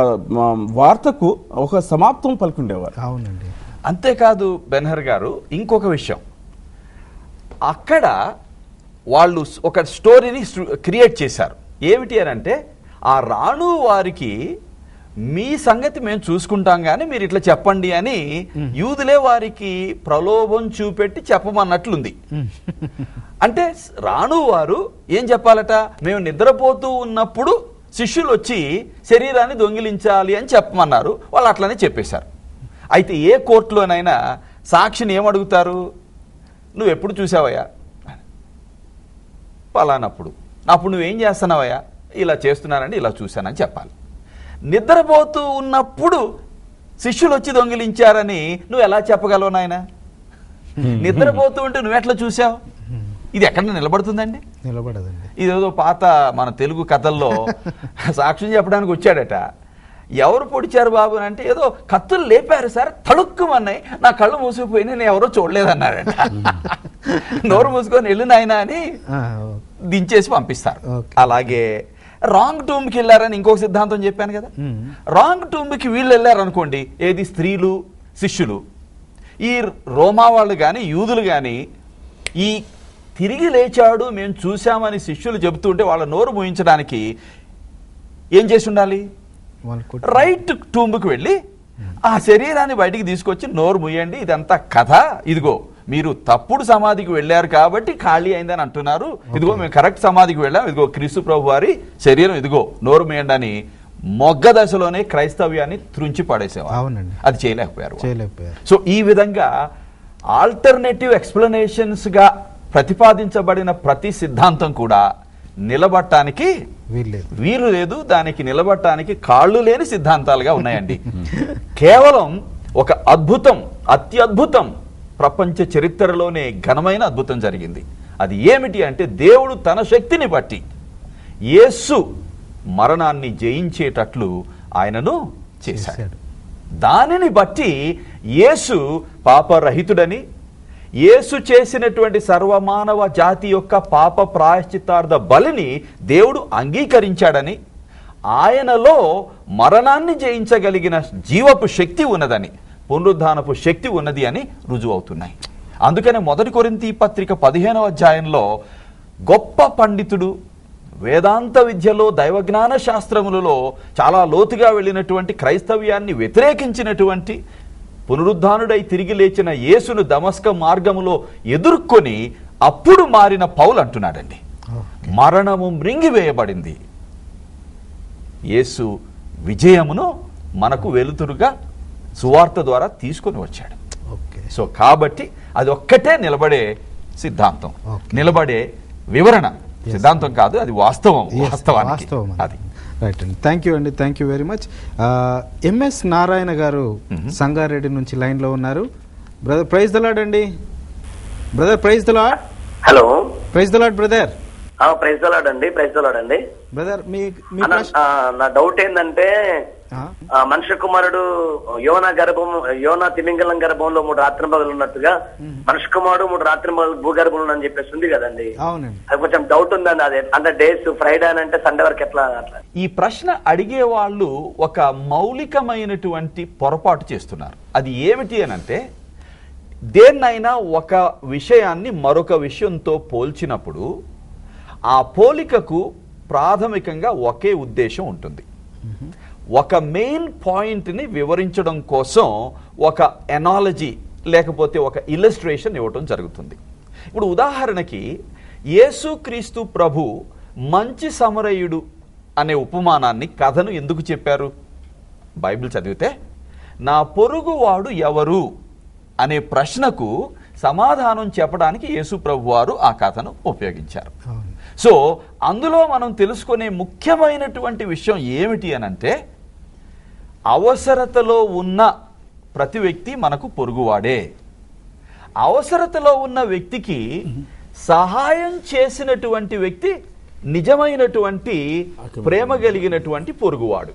వార్తకు ఒక సమాప్తం పలుకుండేవారు. అవునండి. అంతేకాదు బెన్హర్ గారు, ఇంకొక విషయం, అక్కడ వాళ్ళు ఒక స్టోరీని క్రియేట్ చేశారు. ఏమిటి అని అంటే, ఆ రాణు వారికి మీ సంగతి మేము చూసుకుంటాం కానీ మీరు ఇట్లా చెప్పండి అని యూదులే వారికి ప్రలోభం చూపెట్టి చెప్పమన్నట్లుంది. అంటే రాణు వారు ఏం చెప్పాలట? మేము నిద్రపోతూ ఉన్నప్పుడు శిష్యులు వచ్చి శరీరాన్ని దొంగిలించాలి అని చెప్పమన్నారు. వాళ్ళు అట్లనే చెప్పేశారు. అయితే ఏ కోర్టులోనైనా సాక్షిని ఏమడుగుతారు? నువ్వు ఎప్పుడు చూసావయ్యా? పలానప్పుడు. అప్పుడు నువ్వేం చేస్తున్నావయ్యా? ఇలా చేస్తున్నానండి, ఇలా చూశానని చెప్పాలి. నిద్రపోతూ ఉన్నప్పుడు శిష్యులు వచ్చి దొంగిలించారని నువ్వు ఎలా చెప్పగలవు నాయన? నిద్రపోతూ ఉంటే నువ్వెట్లా చూసావు? ఇది ఎక్కడ నిలబడుతుందండి? నిలబడదండి. ఇదేదో పాత మన తెలుగు కథల్లో సాక్ష్యం చెప్పడానికి వచ్చాడట. ఎవరు పొడిచారు బాబు అని అంటే, ఏదో కత్తులు లేపారు సార్, తళుక్కుమన్నాయి, నా కళ్ళు మూసిపోయినాయి, నేను ఎవరో చూడలేదన్నాడట. నోరు మూసుకొని వెళ్ళు నాయనా అని దించేసి పంపిస్తారు. అలాగే రాంగ్ టూమ్కి వెళ్ళారని ఇంకొక సిద్ధాంతం చెప్పాను కదా. రాంగ్ టూమ్కి వీళ్ళు వెళ్ళారు అనుకోండి, ఏది స్త్రీలు, శిష్యులు. ఈ రోమా వాళ్ళు కానీ యూదులు కానీ ఈ తిరిగి లేచాడు మేము చూసామని శిష్యులు చెబుతుంటే వాళ్ళ నోరు మూయించడానికి ఏం చేసి ఉండాలి? రైట్ టూంబుకి వెళ్ళి ఆ శరీరాన్ని బయటికి తీసుకొచ్చి నోరు ముయ్యండి, ఇదంతా కథ, ఇదిగో మీరు తప్పుడు సమాధికి వెళ్ళారు కాబట్టి ఖాళీ అయిందని అంటున్నారు, ఇదిగో మేము కరెక్ట్ సమాధికి వెళ్ళాం, ఇదిగో క్రీస్తు ప్రభు వారి శరీరం, ఇదిగో నోరు ముయ్యండి అని మొగ్గ దశలోనే క్రైస్తవ్యాన్ని త్రుంచి పడేసేవారు. అవునండి, అది చేయలేకపోయారు. చేయలేకపోయారు. సో ఈ విధంగా ఆల్టర్నేటివ్ ఎక్స్ప్లెనేషన్స్ గా ప్రతిపాదించబడిన ప్రతి సిద్ధాంతం కూడా నిలబడటానికి వీలు లేదు, దానికి నిలబడటానికి కాళ్ళు లేని సిద్ధాంతాలుగా ఉన్నాయండి. కేవలం ఒక అద్భుతం, అత్యద్భుతం, ప్రపంచ చరిత్రలోనే ఘనమైన అద్భుతం జరిగింది. అది ఏమిటి అంటే దేవుడు తన శక్తిని బట్టి యేసు మరణాన్ని జయించేటట్లు ఆయనను చేశాడు. దానిని బట్టి యేసు పాపరహితుడని, యేసు చేసినటువంటి సర్వమానవ జాతి యొక్క పాప ప్రాయశ్చిత్తార్థ బలిని దేవుడు అంగీకరించాడని, ఆయనలో మరణాన్ని జయించగలిగిన జీవపు శక్తి ఉన్నదని, పునరుద్ధానపు శక్తి ఉన్నది అని రుజువు అవుతున్నాయి. అందుకనే 1 కొరింథీ పత్రిక 15వ అధ్యాయంలో గొప్ప పండితుడు, వేదాంత విద్యలో, దైవజ్ఞాన శాస్త్రములలో చాలా లోతుగా వెళ్ళినటువంటి, క్రైస్తవ్యాన్ని వ్యతిరేకించినటువంటి, పునరుద్ధానుడై తిరిగి లేచిన యేసును దమస్క మార్గములో ఎదుర్కొని అప్పుడు మారిన పౌలు అంటున్నాడండి, మరణము మృంగివేయబడింది, యేసు విజయమును మనకు వెలుతురుగా సువార్త ద్వారా తీసుకొని వచ్చాడు. సో కాబట్టి అది ఒక్కటే నిలబడే సిద్ధాంతం, నిలబడే వివరణ. సిద్ధాంతం కాదు, అది వాస్తవం. వాస్తవానికి అది రైట్ అండి. థ్యాంక్ యూ అండి, thank you very much. MS Narayana garu Sangareddy నుంచి లైన్లో ఉన్నారు. బ్రదర్ ప్రైజ్ ద లార్డ్ అండి. Brother praise the Lord. Hello, praise the Lord brother. Praise the Lord అండి. ప్రైజ్ ద లార్డ్ అండి. బ్రదర్ నా డౌట్ ఏంటంటే, మనుష్య కుమారుడు యోనా తిమింగలం గర్భంలో 3 రాత్రింపగలు ఉన్నట్టుగా మనుష్య కుమారుడు 3 రాత్రింపగలు భూగర్భంలో అని చెప్పేసి ఉంది కదండి. అది కొంచెం డౌట్ ఉందండి. అదే అంటే డేస్ ఫ్రైడే అని అంటే సండే వరకు ఎట్లా అట్లా. ఈ ప్రశ్న అడిగే వాళ్ళు ఒక మౌలికమైనటువంటి పొరపాటు చేస్తున్నారు. అది ఏమిటి అని అంటే, దేన్నైనా ఒక విషయాన్ని మరొక విషయంతో పోల్చినప్పుడు ఆ పోలికకు ప్రాథమికంగా ఒకే ఉద్దేశం ఉంటుంది. ఒక మెయిన్ పాయింట్ని వివరించడం కోసం ఒక ఎనాలజీ లేకపోతే ఒక ఇల్లస్ట్రేషన్ ఇవ్వటం జరుగుతుంది. ఇప్పుడు ఉదాహరణకి యేసుక్రీస్తు ప్రభు మంచి సమరయుడు అనే ఉపమానాన్ని, కథను ఎందుకు చెప్పారు? బైబిల్ చదివితే నా పొరుగువాడు ఎవరు అనే ప్రశ్నకు సమాధానం చెప్పడానికి యేసు ప్రభు వారు ఆ కథను ఉపయోగించారు. సో అందులో మనం తెలుసుకునే ముఖ్యమైనటువంటి విషయం ఏమిటి అనంటే, అవసరతలో ఉన్న ప్రతి వ్యక్తి మనకు పొరుగువాడే. అవసరతలో ఉన్న వ్యక్తికి సహాయం చేసినటువంటి వ్యక్తి నిజమైనటువంటి ప్రేమ కలిగినటువంటి పొరుగువాడు.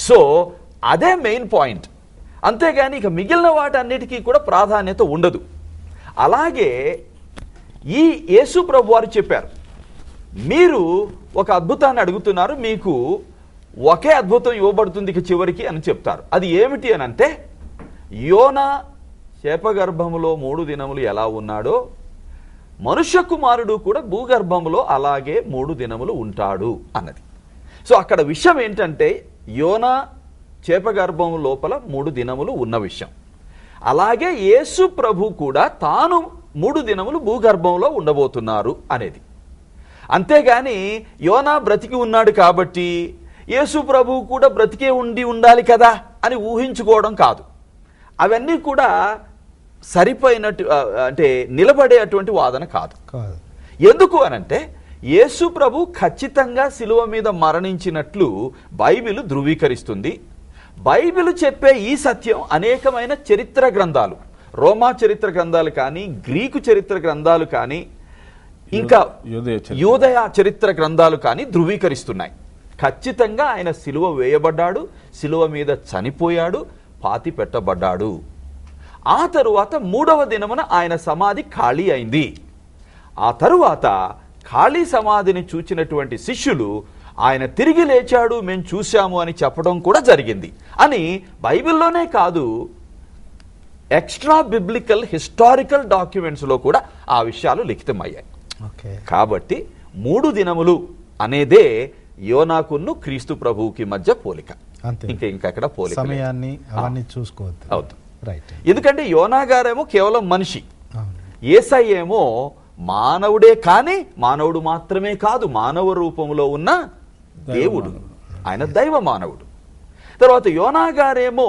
సో అదే మెయిన్ పాయింట్. అంతేగాని ఇక మిగిలిన వాటన్నిటికీ కూడా ప్రాధాన్యత ఉండదు. అలాగే ఈ యేసు ప్రభు వారు చెప్పారు, మీరు ఒక అద్భుతాన్ని అడుగుతున్నారు, మీకు ఒకే అద్భుతం ఇవ్వబడుతుంది ఇక చివరికి అని చెప్తారు. అది ఏమిటి అని అంటే, యోనా చేపగర్భములో 3 దినములు ఎలా ఉన్నాడో మనుష్య కుమారుడు కూడా భూగర్భంలో అలాగే 3 దినములు ఉంటాడు అన్నది. సో అక్కడ విషయం ఏంటంటే, యోనా చేపగర్భం లోపల 3 దినములు ఉన్న విషయం. అలాగే యేసు ప్రభు కూడా తాను 3 దినములు భూగర్భంలో ఉండబోతున్నారు అనేది. అంతేగాని యోనా బ్రతికి ఉన్నాడు కాబట్టి యేసు ప్రభు కూడా బ్రతికే ఉండాలి కదా అని ఊహించుకోవడం కాదు. అవన్నీ కూడా సరిపోయినట్టు అంటే నిలబడేటువంటి వాదన కాదు. ఎందుకు అనంటే, యేసు ప్రభు ఖచ్చితంగా శిలువ మీద మరణించినట్లు బైబిల్ ధృవీకరిస్తుంది. బైబిల్ చెప్పే ఈ సత్యం అనేకమైన చరిత్ర గ్రంథాలు, రోమా చరిత్ర గ్రంథాలు కానీ, గ్రీకు చరిత్ర గ్రంథాలు కానీ, ఇంకా యూదయ చరిత్ర గ్రంథాలు కానీ ధృవీకరిస్తున్నాయి. ఖచ్చితంగా ఆయన శిలువ వేయబడ్డాడు, శిలువ మీద చనిపోయాడు, పాతి పెట్టబడ్డాడు. ఆ తరువాత 3వ దినమున ఆయన సమాధి ఖాళీ అయింది. ఆ తరువాత ఖాళీ సమాధిని చూచినటువంటి శిష్యులు ఆయన తిరిగి లేచాడు, మేము చూశాము అని చెప్పడం కూడా జరిగింది అని బైబిల్లోనే కాదు, ఎక్స్ట్రా బిబ్లికల్ హిస్టారికల్ డాక్యుమెంట్స్లో కూడా ఆ విషయాలు లిఖితమయ్యాయి. కాబట్టి 3 దినములు అనేదే యోనాకును క్రీస్తు ప్రభువుకి మధ్య పోలిక. అంతే. ఇంకెక్కడ పోలిక లేదు. సమయాన్ని అవన్నీ చూసుకోవద్దు. అవుతుంది. రైట్. ఎందుకంటే యోనా గారేమో కేవలం మనిషి, యేసయ్య ఏమో మానవుడే, కానీ మానవుడు మాత్రమే కాదు, మానవ రూపంలో ఉన్న దేవుడు, ఆయన దైవ మానవుడు. తర్వాత యోనా గారేమో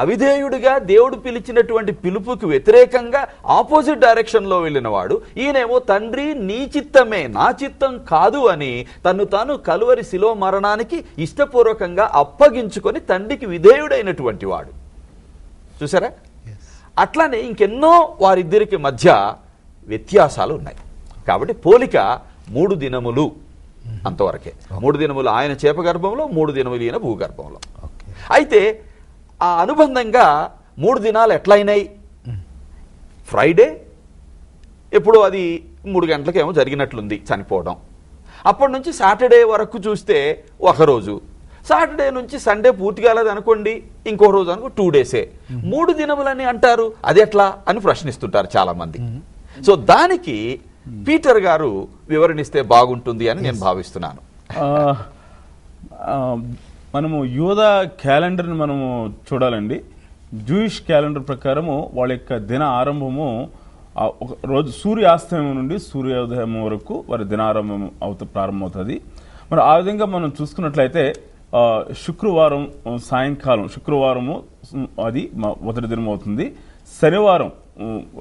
అవిధేయుడిగా దేవుడు పిలిచినటువంటి పిలుపుకి వ్యతిరేకంగా ఆపోజిట్ డైరెక్షన్లో వెళ్ళినవాడు. ఈయనేమో తండ్రి నీ చిత్తమే నా చిత్తం కాదు అని తను తాను కలువరి శిలువ మరణానికి ఇష్టపూర్వకంగా అప్పగించుకొని తండ్రికి విధేయుడైనటువంటి వాడు. చూసారా? అట్లానే ఇంకెన్నో వారిద్దరికి మధ్య వ్యత్యాసాలు ఉన్నాయి. కాబట్టి పోలిక 3 దినములు అంతవరకే. 3 దినములు ఆయన చేప గర్భంలో, 3 దినములు ఈయన భూగర్భంలో. అయితే ఆ అనుబంధంగా 3 దినాలు ఎట్లయినాయి? ఫ్రైడే ఎప్పుడు అది 3 గంటలకేమో జరిగినట్లుంది చనిపోవడం. అప్పటి నుంచి సాటర్డే వరకు చూస్తే ఒకరోజు, సాటర్డే నుంచి సండే పూర్తి కాలేదు అనుకోండి, ఇంకో రోజు అనుకో, 2 డేసే. 3 దినములని అంటారు, అది ఎట్లా అని ప్రశ్నిస్తుంటారు చాలా మంది. సో దానికి పీటర్ గారు వివరణిస్తే బాగుంటుంది అని నేను భావిస్తున్నాను. మనము యూదా క్యాలెండర్ని మనము చూడాలండి. జూయిష్ క్యాలెండర్ ప్రకారము వాళ్ళ యొక్క దిన ఆరంభము ఒక రోజు సూర్యాస్తమయం నుండి సూర్యోదయం వరకు వారి దినారంభం ప్రారంభమవుతుంది. మరి ఆ విధంగా మనం చూసుకున్నట్లయితే శుక్రవారం సాయంకాలం, శుక్రవారము అది మొదటి దినం అవుతుంది, శనివారం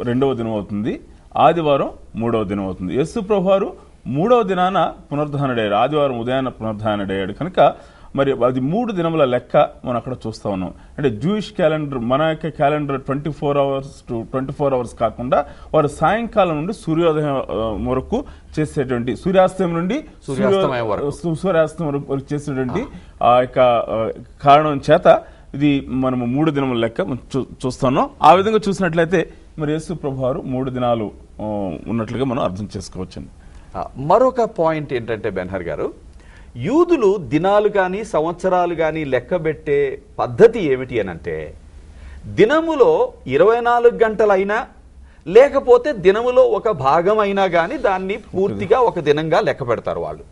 2వ దినం అవుతుంది, ఆదివారం 3వ దినం అవుతుంది. యేసు ప్రభువారు 3వ దినాన పునరుద్ధానుడయ్యాడు, ఆదివారం ఉదయాన్న పునరుద్ధానుడయ్యాడు. కనుక మరి అది 3 దినముల లెక్క మనం అక్కడ చూస్తూ ఉన్నాం. అంటే జూయిష్ క్యాలెండర్, మన యొక్క క్యాలెండర్ 24 అవర్స్ టు 24 అవర్స్ కాకుండా వారు సాయంకాలం నుండి సూర్యోదయం వరకు చేసేటువంటి, సూర్యాస్తమయం నుండి సూర్యాస్తమయం వరకు చేసేటువంటి ఆ యొక్క కారణం చేత ఇది మనము 3 దినముల లెక్క చూస్తున్నాం. ఆ విధంగా చూసినట్లయితే మరి యేసు ప్రభువారు 3 దినాలు ఉన్నట్లుగా మనం అర్థం చేసుకోవచ్చండి. మరొక పాయింట్ ఏంటంటే బెన్హర్ గారు, యూదులు దినాలు కానీ సంవత్సరాలు కానీ లెక్కబెట్టే పద్ధతి ఏమిటి అనంటే, దినములో 24 గంటలైనా లేకపోతే దినములో ఒక భాగం అయినా కానీ దాన్ని పూర్తిగా ఒక దినంగా లెక్క పెడతారు వాళ్ళు.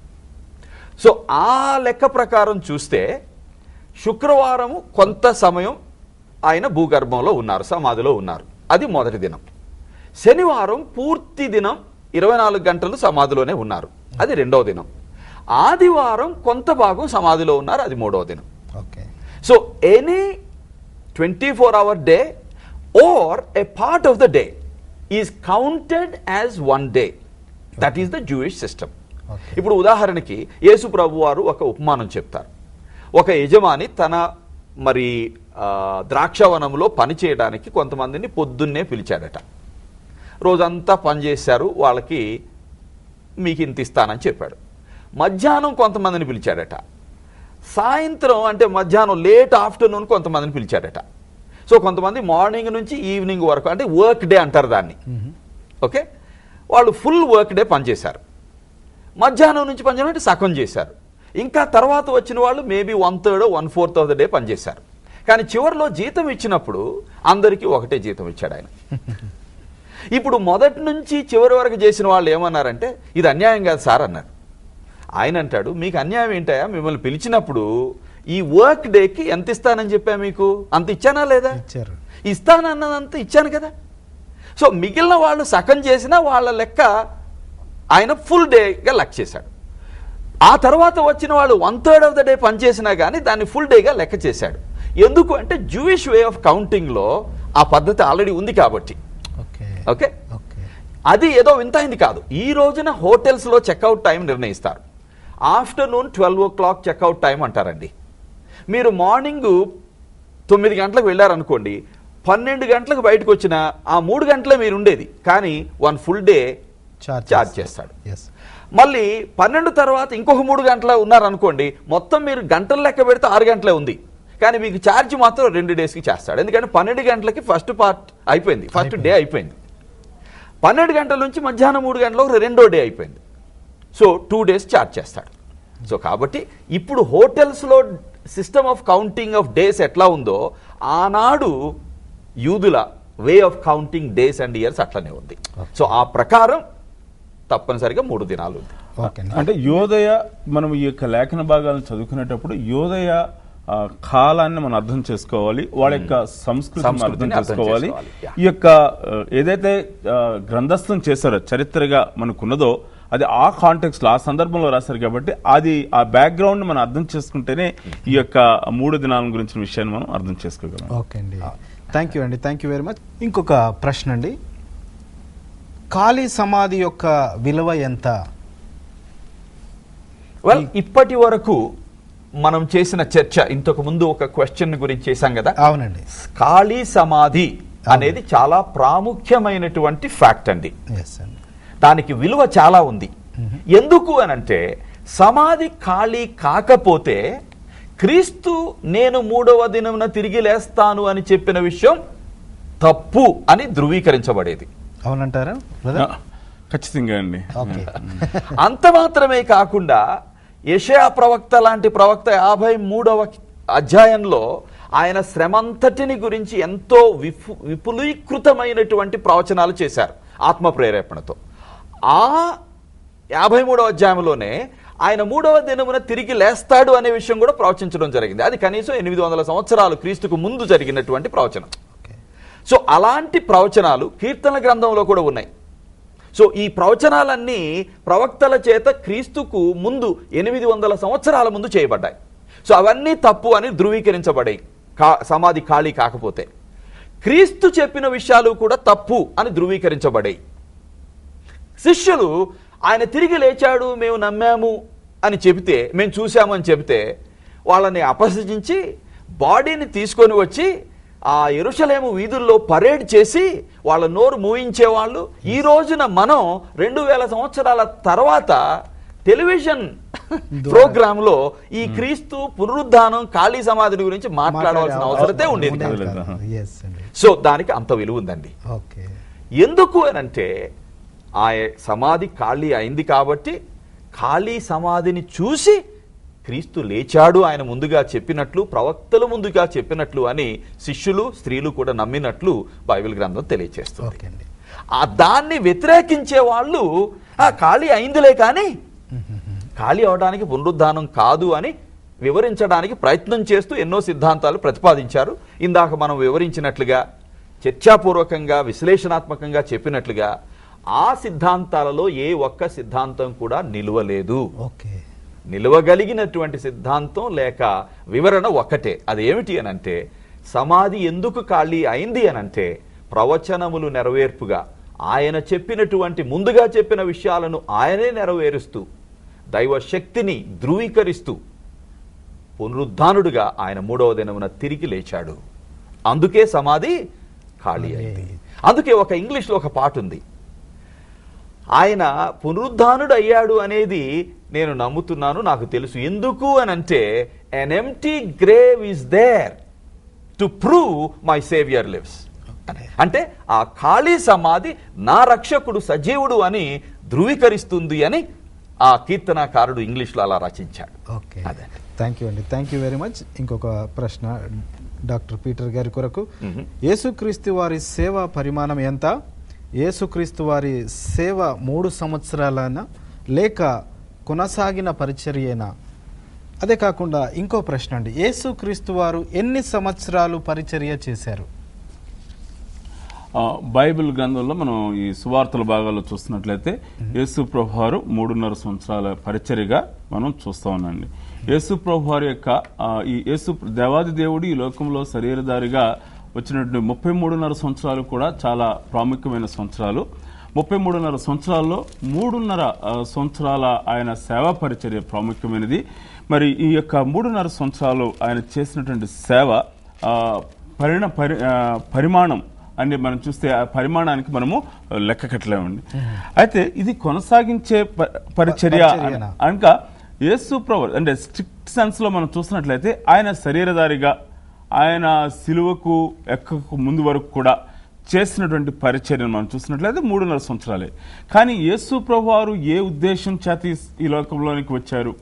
సో ఆ లెక్క ప్రకారం చూస్తే శుక్రవారము కొంత సమయం ఆయన భూగర్భంలో ఉన్నారు, సమాధిలో ఉన్నారు, అది మొదటి దినం. శనివారం పూర్తి దినం 24 గంటలు సమాధిలోనే ఉన్నారు, అది 2వ దినం. ఆదివారం కొంత భాగం సమాధిలో ఉన్నారు, అది 3వ దినం. So any 24-hour day or a part of the day is counted as 1 day. That is the Jewish system. ఇప్పుడు ఉదాహరణకి యేసు ప్రభు వారు ఒక ఉపమానం చెప్తారు. ఒక యజమాని తన మరి ద్రాక్షవనంలో పని చేయడానికి కొంతమందిని పొద్దున్నే పిలిచాడట. రోజంతా పనిచేశారు, వాళ్ళకి మీకు ఇంత ఇస్తానని చెప్పాడు. మధ్యాహ్నం కొంతమందిని పిలిచాడట, సాయంత్రం అంటే మధ్యాహ్నం లేట్ ఆఫ్టర్నూన్ కొంతమందిని పిలిచాడట. సో కొంతమంది మార్నింగ్ నుంచి ఈవినింగ్ వరకు, అంటే వర్క్ డే అంటారు దాన్ని. ఓకే, వాళ్ళు ఫుల్ వర్క్ డే పనిచేశారు. మధ్యాహ్నం నుంచి పనిచేయడం అంటే సగం చేశారు. ఇంకా తర్వాత వచ్చిన వాళ్ళు మేబీ 1/3 1/4 ఆఫ్ ద డే పనిచేశారు. కానీ చివరిలో జీతం ఇచ్చినప్పుడు అందరికీ ఒకటే జీతం ఇచ్చాడు ఆయన. ఇప్పుడు మొదటి నుంచి చివరి వరకు చేసిన వాళ్ళు ఏమన్నారంటే, ఇది అన్యాయం కాదు సార్ అన్నారు. ఆయన అంటాడు, మీకు అన్యాయం ఏంటయా, మిమ్మల్ని పిలిచినప్పుడు ఈ వర్క్ డేకి ఎంత ఇస్తానని చెప్పా, మీకు అంత ఇచ్చానా లేదా? ఇస్తానన్నదంతా ఇచ్చాను కదా. సో మిగిలిన వాళ్ళు సగం చేసినా వాళ్ళ లెక్క ఆయన ఫుల్ డేగా లెక్క చేశాడు. ఆ తర్వాత వచ్చిన వాళ్ళు 1/3 ఆఫ్ ద డే పనిచేసినా కానీ దాన్ని ఫుల్ డేగా లెక్క చేశాడు. ఎందుకు అంటే జూయిష్ వే ఆఫ్ కౌంటింగ్లో ఆ పద్ధతి ఆల్రెడీ ఉంది కాబట్టి. ఓకే, అది ఏదో వింతైంది కాదు. ఈ రోజున హోటల్స్లో చెక్అవుట్ టైం నిర్ణయిస్తారు. ఆఫ్టర్నూన్ 12 o'clock చెక్అవుట్ టైం అంటారండి. మీరు మార్నింగ్ 9 గంటలకు వెళ్ళారనుకోండి, 12 గంటలకు బయటకు వచ్చిన ఆ 3 గంటలే మీరు ఉండేది, కానీ 1 full డే ఛార్జ్ చేస్తాడు. మళ్ళీ 12 తర్వాత ఇంకొక 3 గంటలు ఉన్నారనుకోండి, మొత్తం మీరు గంటలు లెక్క పెడితే 6 గంటలే ఉంది, కానీ మీకు ఛార్జ్ మాత్రం 2 డేస్కి చేస్తాడు. ఎందుకంటే 12 గంటలకి ఫస్ట్ పార్ట్ అయిపోయింది, ఫస్ట్ డే అయిపోయింది. 12 గంటల నుంచి మధ్యాహ్నం 3 గంటలకు 2వ డే అయిపోయింది. సో 2 days ఛార్జ్ చేస్తాడు. సో కాబట్టి ఇప్పుడు హోటల్స్లో system of counting of days ఎట్లా ఉందో, ఆనాడు యూదుల way of counting days and years అట్లనే ఉంది. సో ఆ ప్రకారం తప్పనిసరిగా 3 దినాలు ఉంది. ఓకే అండి. అంటే యోదయ, మనం ఈ యొక్క లేఖన భాగాలను చదువుకునేటప్పుడు యోదయ కాలాన్ని మనం అర్థం చేసుకోవాలి, వాళ్ళ యొక్క సంస్కృతిని అర్థం చేసుకోవాలి. ఈ యొక్క ఏదైతే గ్రంథస్థం చేశారో చరిత్రగా మనకున్నదో అది ఆ కాంటెక్స్ట్ లో, ఆ సందర్భంలో రాశారు కాబట్టి అది ఆ బ్యాక్గ్రౌండ్ మనం అర్థం చేసుకుంటేనే ఈ యొక్క 3 దినాల గురించిన విషయాన్ని మనం అర్థం చేసుకోగలం. ఓకే అండి, థ్యాంక్ యూ అండి, థ్యాంక్ యూ వెరీ మచ్. ఇంకొక ప్రశ్న అండి, ఖాళీ సమాధి యొక్క విలువ ఎంత? వెల్, ఇప్పటి వరకు మనం చేసిన చర్చ, ఇంతకు ముందు ఒక క్వశ్చన్ గురించి చేశాం కదా. అవునండి. ఖాళీ సమాధి అనేది చాలా ప్రాముఖ్యమైనటువంటి ఫ్యాక్ట్ అండి. ఎస్ అండి. దానికి విలువ చాలా ఉంది. ఎందుకు అనంటే, సమాధి ఖాళీ కాకపోతే క్రీస్తు నేను 3వ దినమున తిరిగి లేస్తాను అని చెప్పిన విషయం తప్పు అని ధృవీకరించబడేది. అవునంటారా? ఖచ్చితంగా అండి. అంత మాత్రమే కాకుండా యెషయా ప్రవక్త లాంటి ప్రవక్త 53వ అధ్యాయంలో ఆయన శ్రమంతటిని గురించి ఎంతో విపులీకృతమైనటువంటి ప్రవచనాలు చేశారు ఆత్మ ప్రేరేపణతో. ఆ 53వ అధ్యాయంలోనే ఆయన 3వ దినమున తిరిగి లేస్తాడు అనే విషయం కూడా ప్రవచించడం జరిగింది. అది కనీసం 800 సంవత్సరాలు క్రీస్తుకు ముందు జరిగినటువంటి ప్రవచనం. సో అలాంటి ప్రవచనాలు కీర్తనల గ్రంథంలో కూడా ఉన్నాయి. సో ఈ ప్రవచనాలన్నీ ప్రవక్తల చేత క్రీస్తుకు ముందు 800 సంవత్సరాల ముందు చేయబడ్డాయి. సో అవన్నీ తప్పు అని ధృవీకరించబడాయి సమాధి ఖాళీ కాకపోతే. క్రీస్తు చెప్పిన విషయాలు కూడా తప్పు అని ధృవీకరించబడాయి. శిష్యులు ఆయన తిరిగి లేచాడు మేము నమ్మాము అని చెబితే, మేము చూసాము అని చెబితే, వాళ్ళని అపహసించి బాడీని తీసుకొని వచ్చి ఆ యెరూషలేము వీధుల్లో పరేడ్ చేసి వాళ్ళ నోరు మూయించేవాళ్ళు. ఈ రోజున మనం 2000 సంవత్సరాల తర్వాత టెలివిజన్ ప్రోగ్రామ్ లో ఈ క్రీస్తు పునరుద్ధానం ఖాళీ సమాధిని గురించి మాట్లాడవలసిన అవసరతే ఉండేది. సో దానికి అంత విలువ ఉందండి. ఎందుకు అనంటే, ఆ సమాధి ఖాళీ అయింది కాబట్టి ఖాళీ సమాధిని చూసి క్రీస్తు లేచాడు ఆయన ముందుగా చెప్పినట్లు, ప్రవక్తలు ముందుగా చెప్పినట్లు అని శిష్యులు స్త్రీలు కూడా నమ్మినట్లు బైబిల్ గ్రంథం తెలియజేస్తుంది. ఆ దాన్ని వ్యతిరేకించే వాళ్ళు ఖాళీ అయిందిలే కానీ ఖాళీ అవడానికి పునరుద్ధానం కాదు అని వివరించడానికి ప్రయత్నం చేస్తూ ఎన్నో సిద్ధాంతాలు ప్రతిపాదించారు. ఇందాక మనం వివరించినట్లుగా, చర్చాపూర్వకంగా విశ్లేషణాత్మకంగా చెప్పినట్లుగా ఆ సిద్ధాంతాలలో ఏ ఒక్క సిద్ధాంతం కూడా నిలువలేదు. నిలవగలిగినటువంటి సిద్ధాంతం లేక వివరణ ఒక్కటే. అదేమిటి అనంటే, సమాధి ఎందుకు ఖాళీ అయింది అనంటే, ప్రవచనములు నెరవేర్పుగా ఆయన చెప్పినటువంటి ముందుగా చెప్పిన విషయాలను ఆయనే నెరవేరుస్తూ దైవ శక్తిని ధృవీకరిస్తూ పునరుద్ధానుడుగా ఆయన 3వ దినమున తిరిగి లేచాడు. అందుకే సమాధి ఖాళీ అయింది. అందుకే ఒక ఇంగ్లీష్లో ఒక పాట ఉంది, ఆయన పునరుద్ధానుడు అయ్యాడు అనేది నేను నమ్ముతున్నాను, నాకు తెలుసు. ఎందుకు అనంటే, an empty grave is there to prove my savior lives. అంటే ఆ ఖాళీ సమాధి నా రక్షకుడు సజీవుడు అని ధృవీకరిస్తుంది అని ఆ కీర్తనాకారుడు ఇంగ్లీష్లో అలా రచించాడు. అదే. థ్యాంక్ యూ అండి, థ్యాంక్ యూ వెరీ మచ్. ఇంకొక ప్రశ్న డాక్టర్ పీటర్ గారి కొరకు, యేసుక్రీస్తు వారి సేవా పరిమాణం ఎంత? యేసుక్రీస్తు వారి సేవ 3 సంవత్సరాలైనా లేక కొనసాగిన పరిచర్యేనా? అదే కాకుండా ఇంకో ప్రశ్న అండి, యేసుక్రీస్తు వారు ఎన్ని సంవత్సరాలు పరిచర్య చేశారు? బైబిల్ గ్రంథంలో మనం ఈ సువార్తల భాగాల్లో చూస్తున్నట్లయితే యేసు ప్రభువారు 3.5 సంవత్సరాల పరిచర్యగా మనం చూస్తూ ఉన్నాండి. యేసు ప్రభువారి యొక్క ఈ యేసు దేవాది దేవుడు ఈ లోకంలో శరీరధారిగా వచ్చినటువంటి 33.5 సంవత్సరాలు కూడా చాలా ప్రాముఖ్యమైన సంవత్సరాలు. 33.5 సంవత్సరాల్లో 3.5 సంవత్సరాల ఆయన సేవా పరిచర్య ప్రాముఖ్యమైనది. మరి ఈ యొక్క 3.5 సంవత్సరాలు ఆయన చేసినటువంటి సేవ పరిమాణం అని మనం చూస్తే ఆ పరిమాణానికి మనము లెక్క కట్టలేమండి. అయితే ఇది కొనసాగించే పరిచర్య అనక యేసు ప్రభు అంటే స్ట్రిక్ట్ సెన్స్ లో మనం చూసినట్లయితే ఆయన శరీరధారిగా ఆయన సిలువకు ఎక్కకు ముందు వరకు కూడా చేసినటువంటి పరిచర్యను మనం చూసినట్లయితే 3.5 సంవత్సరాలే. కానీ యేసు ప్రభువారు ఏ ఉద్దేశం చేత ఈ లోకంలోనికి వచ్చారు,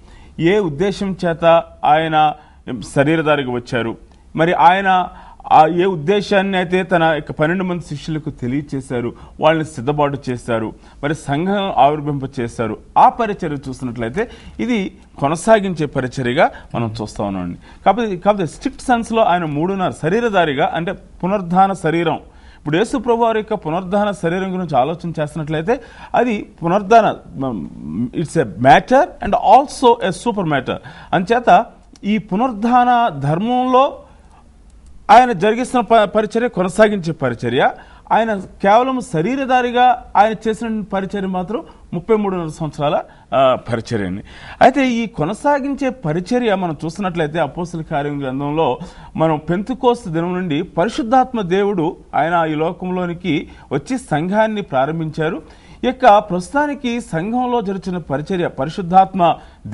ఏ ఉద్దేశం చేత ఆయన శరీరధారిగా వచ్చారు, మరి ఆయన ఏ ఉద్దేశాన్ని అయితే తన 12 మంది శిష్యులకు తెలియచేశారు, వాళ్ళని సిద్ధపాటు చేశారు, మరి సంఘం ఆవిర్భింప చేశారు. ఆ పరిచర్య చూసినట్లయితే ఇది కొనసాగించే పరిచర్యగా మనం చూస్తా ఉన్నామండి. కాకపోతే స్ట్రిక్ట్ సెన్స్లో ఆయన 3.5 శరీరధారిగా, అంటే పునరుద్ధాన శరీరం. ఇప్పుడు యేసు ప్రభు వారి యొక్క పునరుద్ధాన శరీరం గురించి ఆలోచన చేస్తున్నట్లయితే అది పునరుద్ధాన, it's a matter and also a super matter. అంచేత ఈ పునరుద్ధాన ధర్మంలో ఆయన జరిగిస్తున్న పరిచర్య కొనసాగించే పరిచర్య. ఆయన కేవలం శరీరధారిగా ఆయన చేసిన పరిచర్య మాత్రం 33.5 సంవత్సరాల పరిచర్య అండి. అయితే ఈ కొనసాగించే పరిచర్య మనం చూస్తున్నట్లయితే అపోస్తల కార్యం గ్రంథంలో మనం పెంతెకోస్తు దినం నుండి పరిశుద్ధాత్మ దేవుడు ఆయన ఈ లోకంలోనికి వచ్చి సంఘాన్ని ప్రారంభించారు. ప్రస్తుతానికి సంఘంలో జరుగుతున్న పరిచర్య పరిశుద్ధాత్మ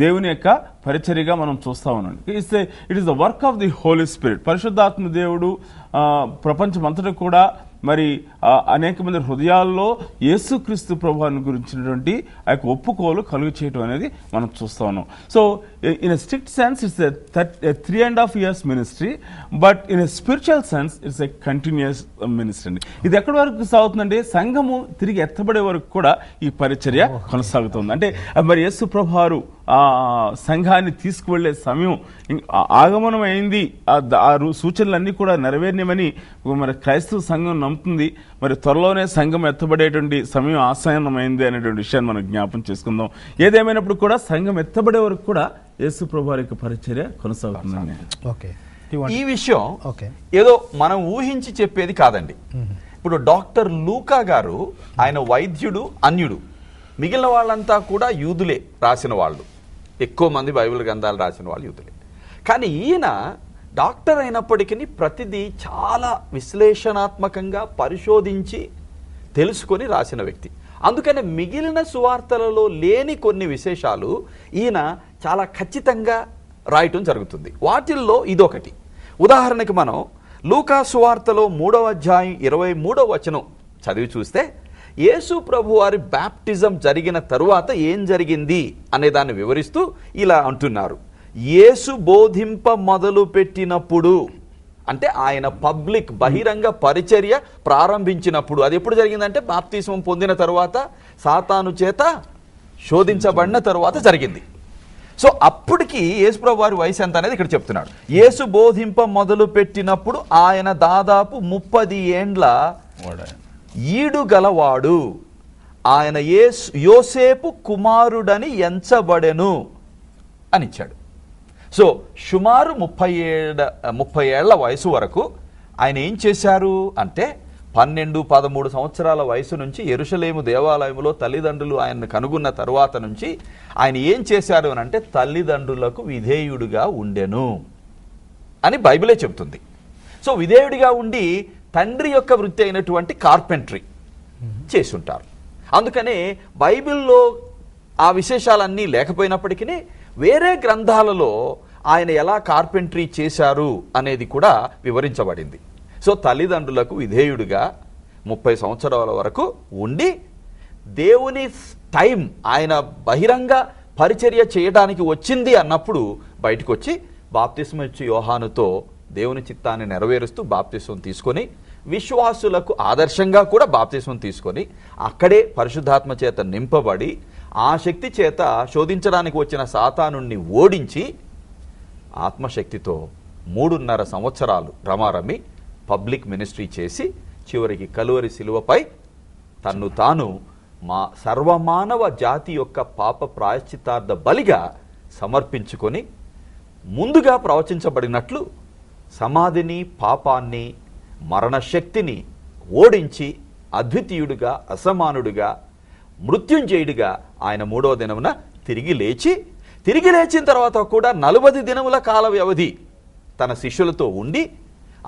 దేవుని యొక్క పరిచర్యగా మనం చూస్తా ఉన్నాం. It is the work of the holy spirit. పరిశుద్ధాత్మ దేవుడు ప్రపంచమంతటా కూడా మరి అనేక మంది హృదయాల్లో యేసుక్రీస్తు ప్రభువుని గురించినటువంటి ఆ యొక్క ఒప్పుకోలు కలుగు చేయడం అనేది మనం చూస్తా ఉన్నాం. So in a strict sense it's a 3.5 years ministry, but in a spiritual sense it's a continuous ministry అండి. ఇది ఎక్కడి వరకు సాగుతుందంటే సంఘము తిరిగి ఎత్తబడే వరకు కూడా ఈ పరిచర్య కొనసాగుతుంది. అంటే మరి యేసు ప్రభువారు ఆ సంఘాన్ని తీసుకువెళ్లే సమయం ఆగమనం అయింది, ఆ సూచనలన్నీ కూడా నెరవేర్యమని మరి క్రైస్తవ సంఘం నమ్ముతుంది. మరి త్వరలోనే సంఘం ఎత్తబడేటువంటి సమయం ఆసన్నమైంది అనేటువంటి విషయాన్ని మనం జ్ఞాపం చేసుకుందాం. ఏదేమైనప్పుడు కూడా సంఘం ఎత్తబడే వరకు కూడా యేసు ప్రభువారి యొక్క పరిచర్య కొనసాగుతుందండి. ఈ విషయం ఏదో మనం ఊహించి చెప్పేది కాదండి. ఇప్పుడు డాక్టర్ లూకా గారు, ఆయన వైద్యుడు, అన్యుడు. మిగిలిన వాళ్ళంతా కూడా యూదులే రాసిన వాళ్ళు. ఎక్కువ మంది బైబిల్ గ్రంథాలు రాసిన వాళ్ళు యూదులే. కానీ ఈయన డాక్టర్ అయినప్పటికీ ప్రతిదీ చాలా విశ్లేషణాత్మకంగా పరిశోధించి తెలుసుకొని రాసిన వ్యక్తి. అందుకనే మిగిలిన సువార్తలలో లేని కొన్ని విశేషాలు ఈయన చాలా ఖచ్చితంగా రాయటం జరుగుతుంది. వాటిల్లో ఇదొకటి. ఉదాహరణకి మనం లూకా సువార్తలో 3వ అధ్యాయం 23వ వచనం చదివి చూస్తే యేసు ప్రభు వారి బ్యాప్టిజం జరిగిన తరువాత ఏం జరిగింది అనే దాన్ని వివరిస్తూ ఇలా అంటున్నారు. యేసు బోధింప మొదలు పెట్టినప్పుడు, అంటే ఆయన పబ్లిక్ బహిరంగ పరిచర్య ప్రారంభించినప్పుడు. అది ఎప్పుడు జరిగిందంటే బాప్తిస్మం పొందిన తరువాత, సాతాను చేత శోధించబడిన తరువాత జరిగింది. సో అప్పటికి యేసుప్రభు వారి వయసు ఎంత అనేది ఇక్కడ చెప్తున్నాడు. యేసు బోధింప మొదలు పెట్టినప్పుడు ఆయన దాదాపు 30 ఏండ్ల ఈడు గలవాడు. ఆయన యోసేపు కుమారుడని ఎంచబడెను అని ఇచ్చాడు. సో సుమారు 30 ఏళ్ల వయసు వరకు ఆయన ఏం చేశారు అంటే 12-13 సంవత్సరాల వయసు నుంచి యెరూషలేము దేవాలయంలో తల్లిదండ్రులు ఆయన్ని కనుగొన్న తరువాత నుంచి ఆయన ఏం చేశారు అని అంటే తల్లిదండ్రులకు విధేయుడిగా ఉండెను అని బైబిలే చెబుతుంది. సో విధేయుడిగా ఉండి తండ్రి యొక్క వృత్తి అయినటువంటి కార్పెంట్రీ చేసుంటారు. అందుకనే బైబిల్లో ఆ విశేషాలన్నీ లేకపోయినప్పటికీ వేరే గ్రంథాలలో ఆయన ఎలా కార్పెంట్రీ చేశారు అనేది కూడా వివరించబడింది. సో తల్లిదండ్రులకు విధేయుడిగా 30 సంవత్సరాల వరకు ఉండి దేవుని టైం ఆయన బహిరంగ పరిచర్య చేయడానికి వచ్చింది అన్నప్పుడు బయటకు వచ్చి బాప్తిస్మం ఇచ్చి యోహానుతో దేవుని చిత్తాన్ని నెరవేరుస్తూ బాప్తిస్మం తీసుకొని విశ్వాసులకు ఆదర్శంగా కూడా బాప్తిస్మం తీసుకొని అక్కడే పరిశుద్ధాత్మ చేత నింపబడి ఆ శక్తి చేత శోధించడానికి వచ్చిన సాతానుణ్ణి ఓడించి ఆత్మశక్తితో 3.5 సంవత్సరాలు రమారమి పబ్లిక్ మినిస్ట్రీ చేసి చివరికి కలువరి శిలువపై తన్ను తాను మా సర్వమానవ జాతి యొక్క పాప ప్రాయశ్చిత్తార్థ బలిగా సమర్పించుకొని ముందుగా ప్రవచించబడినట్లు సమాధిని, పాపాన్ని, మరణశక్తిని ఓడించి అద్వితీయుడుగా, అసమానుడుగా, మృత్యుంజయుడిగా ఆయన 3వ దినమున తిరిగి లేచిన తర్వాత కూడా 40 దినముల కాల వ్యవధి తన శిష్యులతో ఉండి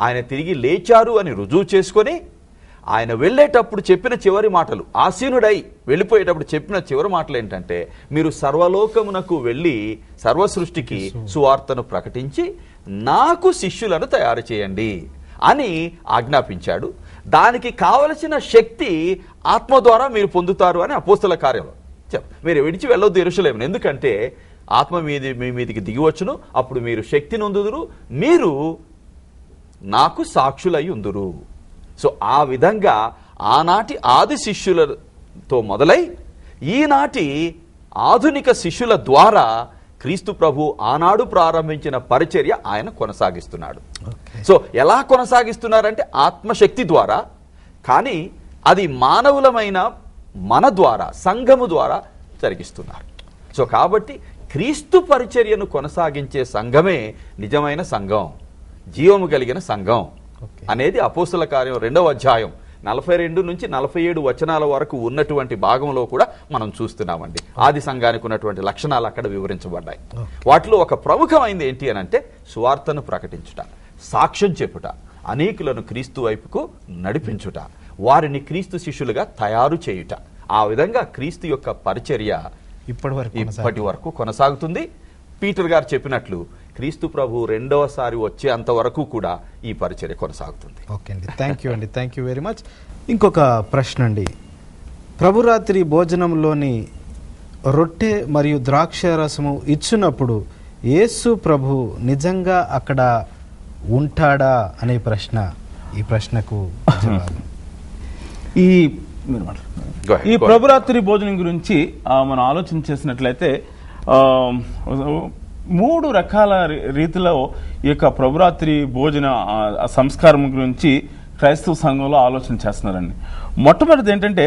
ఆయన తిరిగి లేచారు అని రుజువు చేసుకొని ఆయన వెళ్ళేటప్పుడు చెప్పిన చివరి మాటలు, ఆసీనుడై వెళ్ళిపోయేటప్పుడు చెప్పిన చివరి మాటలు ఏంటంటే, మీరు సర్వలోకమునకు వెళ్ళి సర్వ సృష్టికి సువార్తను ప్రకటించి నాకు శిష్యులను తయారు చేయండి అని ఆజ్ఞాపించాడు. దానికి కావలసిన శక్తి ఆత్మ ద్వారా మీరు పొందుతారు అని అపోస్తల కార్యంలో మీరు విడిచి వెళ్ళొద్దు యెరూషలేమును, ఎందుకంటే ఆత్మ మీ మీదికి దిగివచ్చును, అప్పుడు మీరు శక్తి నొందుదురు, మీరు నాకు సాక్షులై ఉందురు. సో ఆ విధంగా ఆనాటి ఆది శిష్యులతో మొదలై ఈనాటి ఆధునిక శిష్యుల ద్వారా క్రీస్తు ప్రభు ఆనాడు ప్రారంభించిన పరిచర్య ఆయన కొనసాగిస్తున్నాడు. సో ఎలా కొనసాగిస్తున్నారంటే ఆత్మశక్తి ద్వారా, కానీ అది మానవులమైన మన ద్వారా, సంఘము ద్వారా జరిగిస్తున్నారు. సో కాబట్టి క్రీస్తు పరిచర్యను కొనసాగించే సంఘమే నిజమైన సంఘం, జీవము కలిగిన సంఘం అనేది అపోస్తల కార్యం 2వ అధ్యాయం 42 నుంచి 47 వచనాల వరకు ఉన్నటువంటి భాగంలో కూడా మనం చూస్తున్నామండి. ఆది సంఘానికి ఉన్నటువంటి లక్షణాలు అక్కడ వివరించబడ్డాయి. వాటిలో ఒక ప్రముఖమైనది ఏంటి అని అంటే సువార్తను ప్రకటించుట, సాక్ష్యం చెప్పుట, అనేకులను క్రీస్తు వైపుకు నడిపించుట, వారిని క్రీస్తు శిష్యులుగా తయారు చేయుట. ఆ విధంగా క్రీస్తు యొక్క పరిచర్య ఇప్పటి వరకు కొనసాగుతుంది. పీటర్ గారు చెప్పినట్లు క్రీస్తు ప్రభు రెండవసారి వచ్చేంత వరకు కూడా ఈ పరిచర్య కొనసాగుతుంది. ఓకే అండి, థ్యాంక్ యూ వెరీ మచ్. ఇంకొక ప్రశ్న అండి, ప్రభురాత్రి భోజనంలోని రొట్టె మరియు ద్రాక్ష రసము ఇచ్చినప్పుడు యేసు ప్రభు నిజంగా అక్కడ ఉంటాడా అనే ప్రశ్న. ఈ ప్రశ్నకు ఈ ప్రభురాత్రి భోజనం గురించి మనం ఆలోచన చేసినట్లయితే 3 రకాల రీతిలో ఈ యొక్క ప్రభురాత్రి భోజన సంస్కారం గురించి క్రైస్తవ సంఘంలో ఆలోచన చేస్తున్నారండి. మొట్టమొదటిది ఏంటంటే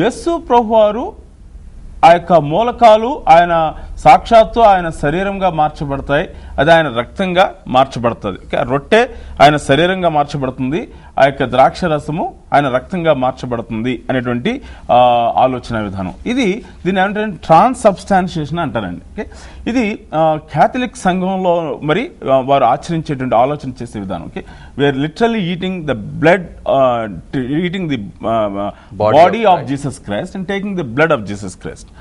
యేసు ప్రభువారు ఆ యొక్క మూలకాలు ఆయన సాక్షాత్తు ఆయన శరీరంగా మార్చబడతాయి, అది ఆయన రక్తంగా మార్చబడుతుంది. రొట్టె ఆయన శరీరంగా మార్చబడుతుంది, ఆ యొక్క ద్రాక్ష రసము ఆయన రక్తంగా మార్చబడుతుంది అనేటువంటి ఆలోచన విధానం. దీన్ని ఏమంటే ట్రాన్స్సబ్స్టాన్షియేషన్ అంటారండి. ఓకే, ఇది క్యాథలిక్ సంఘంలో మరి వారు ఆచరించేటువంటి ఆలోచన చేసే విధానం. Okay, we are literally eating the blood, eating the body of Jesus Christ and taking the blood of Jesus Christ.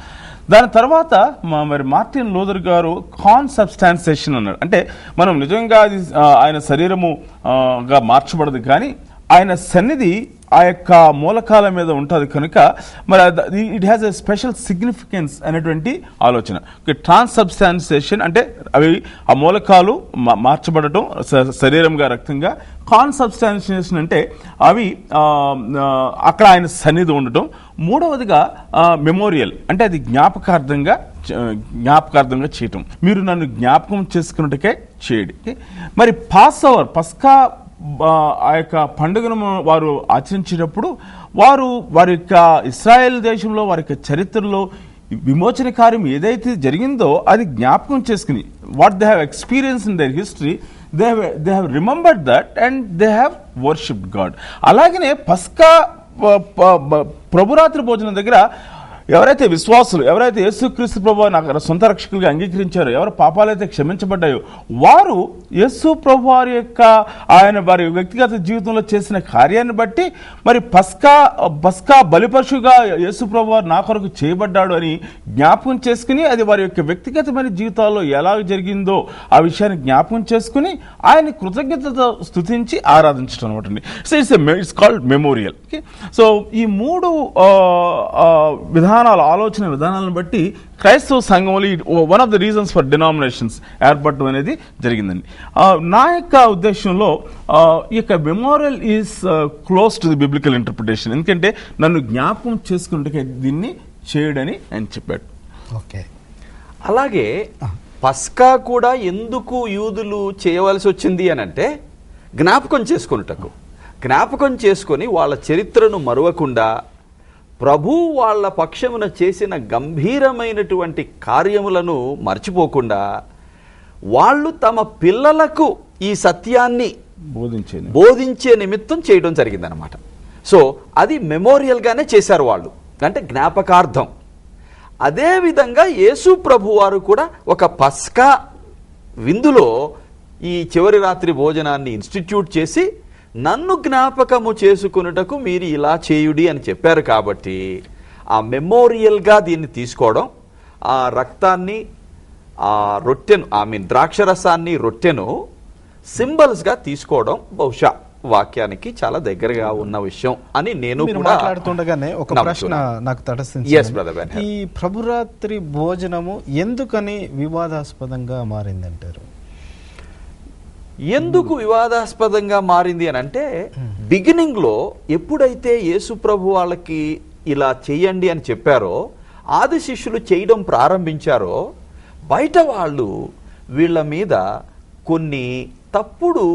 దాని తర్వాత మరి మార్టిన్ లూథర్ గారు కాన్సబ్స్టాన్సియేషన్ అన్నాడు. అంటే మనం నిజంగా అది ఆయన శరీరముగా మార్చబడదు, కానీ ఆయన సన్నిధి ఆ యొక్క మూలకాల మీద ఉంటుంది కనుక మరి it has a special significance అనేటువంటి ఆలోచన. ట్రాన్స్సబ్స్టాన్సియేషన్ అంటే అవి ఆ మూలకాలు మార్చబడటం శరీరంగా రక్తంగా. కాన్సబ్స్టాన్సియేషన్ అంటే అవి అక్కడ ఆయన సన్నిధి ఉండటం. మూడవదిగా మెమోరియల్ అంటే అది జ్ఞాపకార్థంగా చేయటం. మీరు నన్ను జ్ఞాపకం చేసుకున్నట్టుకే చేయండి. మరి పస్కా ఆ యొక్క పండుగను వారు ఆచరించేటప్పుడు వారి యొక్క ఇశ్రాయేల్ దేశంలో వారి యొక్క చరిత్రలో విమోచన కార్యం ఏదైతే జరిగిందో అది జ్ఞాపకం చేసుకుని, what they have experience in their history, they have remembered that and they have worshipped God. అలాగనే పస్కా ప్రభురాత్రి భోజనం దగ్గర ఎవరైతే విశ్వాసులు, ఎవరైతే యేసుక్రీస్తు ప్రభువుని నాకు సొంత రక్షకులుగా అంగీకరించారో, ఎవరు పాపాలైతే క్షమించబడ్డాయో వారు యేసు ప్రభు వారి యొక్క వారి వ్యక్తిగత జీవితంలో చేసిన కార్యాన్ని బట్టి మరి పస్కా బలిపశుగా యేసు ప్రభు వారు నా కొరకు చేయబడ్డాడు అని జ్ఞాపకం చేసుకుని, అది వారి యొక్క వ్యక్తిగతమైన జీవితాల్లో ఎలా జరిగిందో ఆ విషయాన్ని జ్ఞాపకం చేసుకుని ఆయన కృతజ్ఞతతో స్తుతించి ఆరాధించడం అనమాట. So it's called memorial. So ఈ 3 ఆలోచన విధానాలను బట్టి క్రైస్తవ సంఘంలో one of the reasons for denominations ఏర్పడటం అనేది జరిగిందండి. నా యొక్క ఉద్దేశంలో ఈ యొక్క memorial is close to the biblical interpretation. ఎందుకంటే నన్ను జ్ఞాపకం చేసుకుంటే దీన్ని చేయడని ఆయన చెప్పాడు. ఓకే, అలాగే పస్కా కూడా ఎందుకు యూదులు చేయవలసి వచ్చింది అని అంటే జ్ఞాపకం చేసుకొని వాళ్ళ చరిత్రను మరువకుండా ప్రభు వాళ్ళ పక్షమున చేసిన గంభీరమైనటువంటి కార్యములను మర్చిపోకుండా వాళ్ళు తమ పిల్లలకు ఈ సత్యాన్ని బోధించే నిమిత్తం చేయడం జరిగిందనమాట. సో అది మెమోరియల్గానే చేశారు వాళ్ళు, అంటే జ్ఞాపకార్థం. అదేవిధంగా యేసు ప్రభు వారు కూడా ఒక పస్కా విందులో ఈ చివరి రాత్రి భోజనాన్ని ఇన్స్టిట్యూట్ చేసి నన్ను జ్ఞాపకము చేసుకున్నటకు మీరు ఇలా చేయుడి అని చెప్పారు. కాబట్టి ఆ మెమోరియల్గా దీన్ని తీసుకోవడం, ఆ రక్తాన్ని, ఆ రొట్టెను ద్రాక్షరసాన్ని, రొట్టెను సింబల్స్గా తీసుకోవడం బహుశా వాక్యానికి చాలా దగ్గరగా ఉన్న విషయం అని నేను మాట్లాడుతుండగానే ఒక ప్రశ్న నాకు తటస్థించింది. ఈ ప్రభురాత్రి భోజనము ఎందుకని వివాదాస్పదంగా మారిందంటారు? ఎందుకు వివాదాస్పదంగా మారింది అని అంటే, బిగినింగ్లో ఎప్పుడైతే యేసు ప్రభు వాళ్ళకి ఇలా చెయ్యండి అని చెప్పారో, ఆది శిష్యులు చేయడం ప్రారంభించారో, బయట వాళ్ళు వీళ్ళ మీద కొన్ని తప్పుడు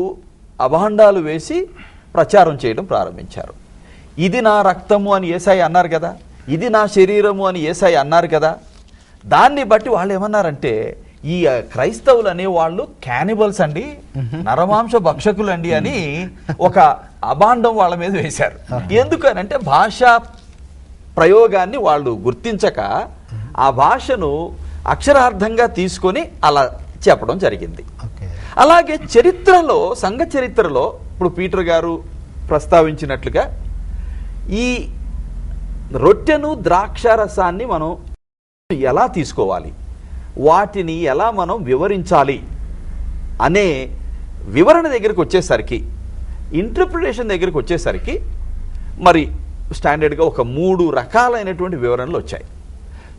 అభాండాలు వేసి ప్రచారం చేయడం ప్రారంభించారు. ఇది నా రక్తము అని యేసయ్య అన్నారు కదా, ఇది నా శరీరము అని యేసయ్య అన్నారు కదా. దాన్ని బట్టి వాళ్ళు ఏమన్నారంటే, ఈ క్రైస్తవులు అనే వాళ్ళు క్యానిబల్స్ అండి, నరమాంస భక్షకులు అండి అని ఒక అభాండం వాళ్ళ మీద వేశారు. ఎందుకనంటే భాషా ప్రయోగాన్ని వాళ్ళు గుర్తించక ఆ భాషను అక్షరార్థంగా తీసుకొని అలా చెప్పడం జరిగింది. అలాగే చరిత్రలో, సంఘ చరిత్రలో ఇప్పుడు పీటర్ గారు ప్రస్తావించినట్లుగా ఈ రొట్టెను ద్రాక్షారసాన్ని మనం ఎలా తీసుకోవాలి, వాటిని ఎలా మనం వివరించాలి అనే వివరణ దగ్గరికి వచ్చేసరికి, ఇంటర్ప్రిటేషన్ దగ్గరికి వచ్చేసరికి మరి స్టాండర్డ్గా ఒక 3 రకాలైనటువంటి వివరణలు వచ్చాయి.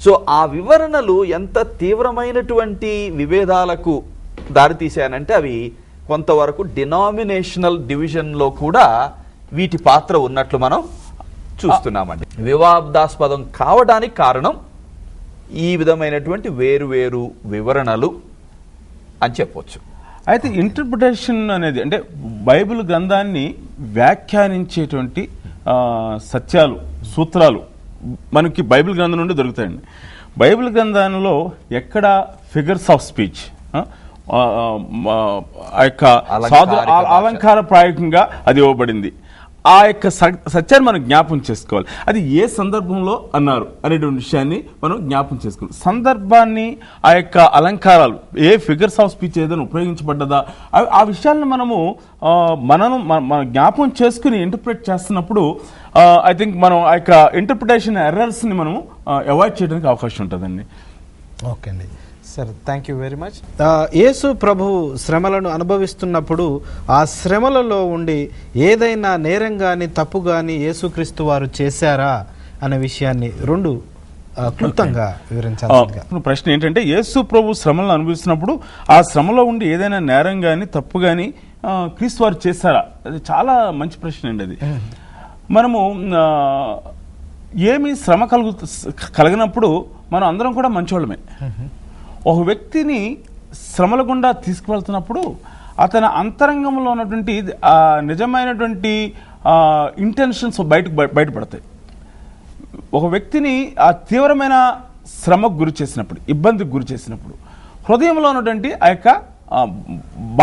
సో ఆ వివరణలు ఎంత తీవ్రమైనటువంటి విభేదాలకు దారితీశాయనంటే అవి కొంతవరకు డినామినేషనల్ డివిజన్లో కూడా వీటి పాత్ర ఉన్నట్లు మనం చూస్తున్నామండి. వివాదాస్పదం కావడానికి కారణం ఈ విధమైనటువంటి వేరు వివరణలు అని చెప్పొచ్చు. అయితే ఇంటర్ప్రిటేషన్ అనేది అంటే బైబిల్ గ్రంథాన్ని వ్యాఖ్యానించేటువంటి సత్యాలు, సూత్రాలు మనకి బైబిల్ గ్రంథం నుండి దొరుకుతాయండి. బైబిల్ గ్రంథంలో ఎక్కడ ఫిగర్స్ ఆఫ్ స్పీచ్, ఆ యొక్క అలంకార ప్రాయంగా అది ఇవ్వబడింది. ఆ యొక్క సత్యాన్ని మనం జ్ఞాపం చేసుకోవాలి. అది ఏ సందర్భంలో అన్నారు అనేటువంటి విషయాన్ని మనం జ్ఞాపం చేసుకోవాలి. సందర్భాన్ని, ఆ యొక్క అలంకారాలు, ఏ ఫిగర్స్ ఆఫ్ స్పీచ్ ఏదైనా ఉపయోగించబడ్డదా, ఆ విషయాలను మనము మన జ్ఞాపం చేసుకుని ఇంటర్ప్రిట్ చేస్తున్నప్పుడు ఐ థింక్ మనం ఆ యొక్క ఇంటర్ప్రిటేషన్ ఎర్రర్స్ని మనము అవాయిడ్ చేయడానికి అవకాశం ఉంటుందండి. ఓకే అండి, sir thank you very much. Yesu ప్రభు శ్రమలను అనుభవిస్తున్నప్పుడు ఆ శ్రమలలో ఉండి ఏదైనా నేరం కానీ తప్పు కానీ యేసుక్రీస్తు వారు చేశారా అనే విషయాన్ని 2 క్లుప్తంగా వివరించాలి. ప్రశ్న ఏంటంటే, యేసు ప్రభు శ్రమలను అనుభవిస్తున్నప్పుడు ఆ శ్రమలో ఉండి ఏదైనా నేరం కానీ తప్పు కానీ క్రీస్తు వారు చేశారా? అది చాలా మంచి ప్రశ్న అండి. అది మనము ఏమి శ్రమ కలిగినప్పుడు మనం అందరం కూడా మంచోళ్ళమే. ఒక వ్యక్తిని శ్రమల గుండా తీసుకువెళ్తున్నప్పుడు అతని అంతరంగంలో ఉన్నటువంటి నిజమైనటువంటి ఇంటెన్షన్స్ బయటపడతాయి. ఒక వ్యక్తిని ఆ తీవ్రమైన శ్రమకు గురి చేసినప్పుడు, ఇబ్బందికి గురి చేసినప్పుడు హృదయంలో ఉన్నటువంటి ఆ యొక్క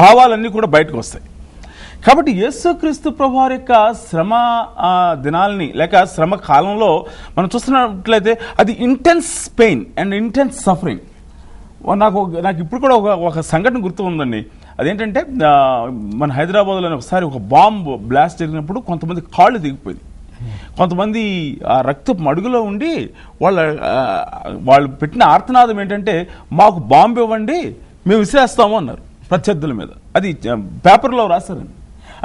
భావాలన్నీ కూడా బయటకు వస్తాయి. కాబట్టి యేసుక్రీస్తు ప్రభువారి యొక్క శ్రమ దినాల్ని లేక శ్రమ కాలంలో మనం చూస్తున్నట్లయితే అది intense pain and intense suffering. నాకు ఇప్పుడు కూడా ఒక సంఘటన గుర్తు ఉందండి. అదేంటంటే మన హైదరాబాద్లో ఒకసారి ఒక బాంబు బ్లాస్ట్ జరిగినప్పుడు కొంతమంది కాళ్ళు దిగిపోయింది. కొంతమంది ఆ రక్తపు మడుగులో ఉండి వాళ్ళు పెట్టిన ఆర్తనాదం ఏంటంటే, మాకు బాంబు ఇవ్వండి, మేము విసిరేస్తాము అన్నారు ప్రత్యర్థుల మీద. అది పేపర్లో రాశారండి.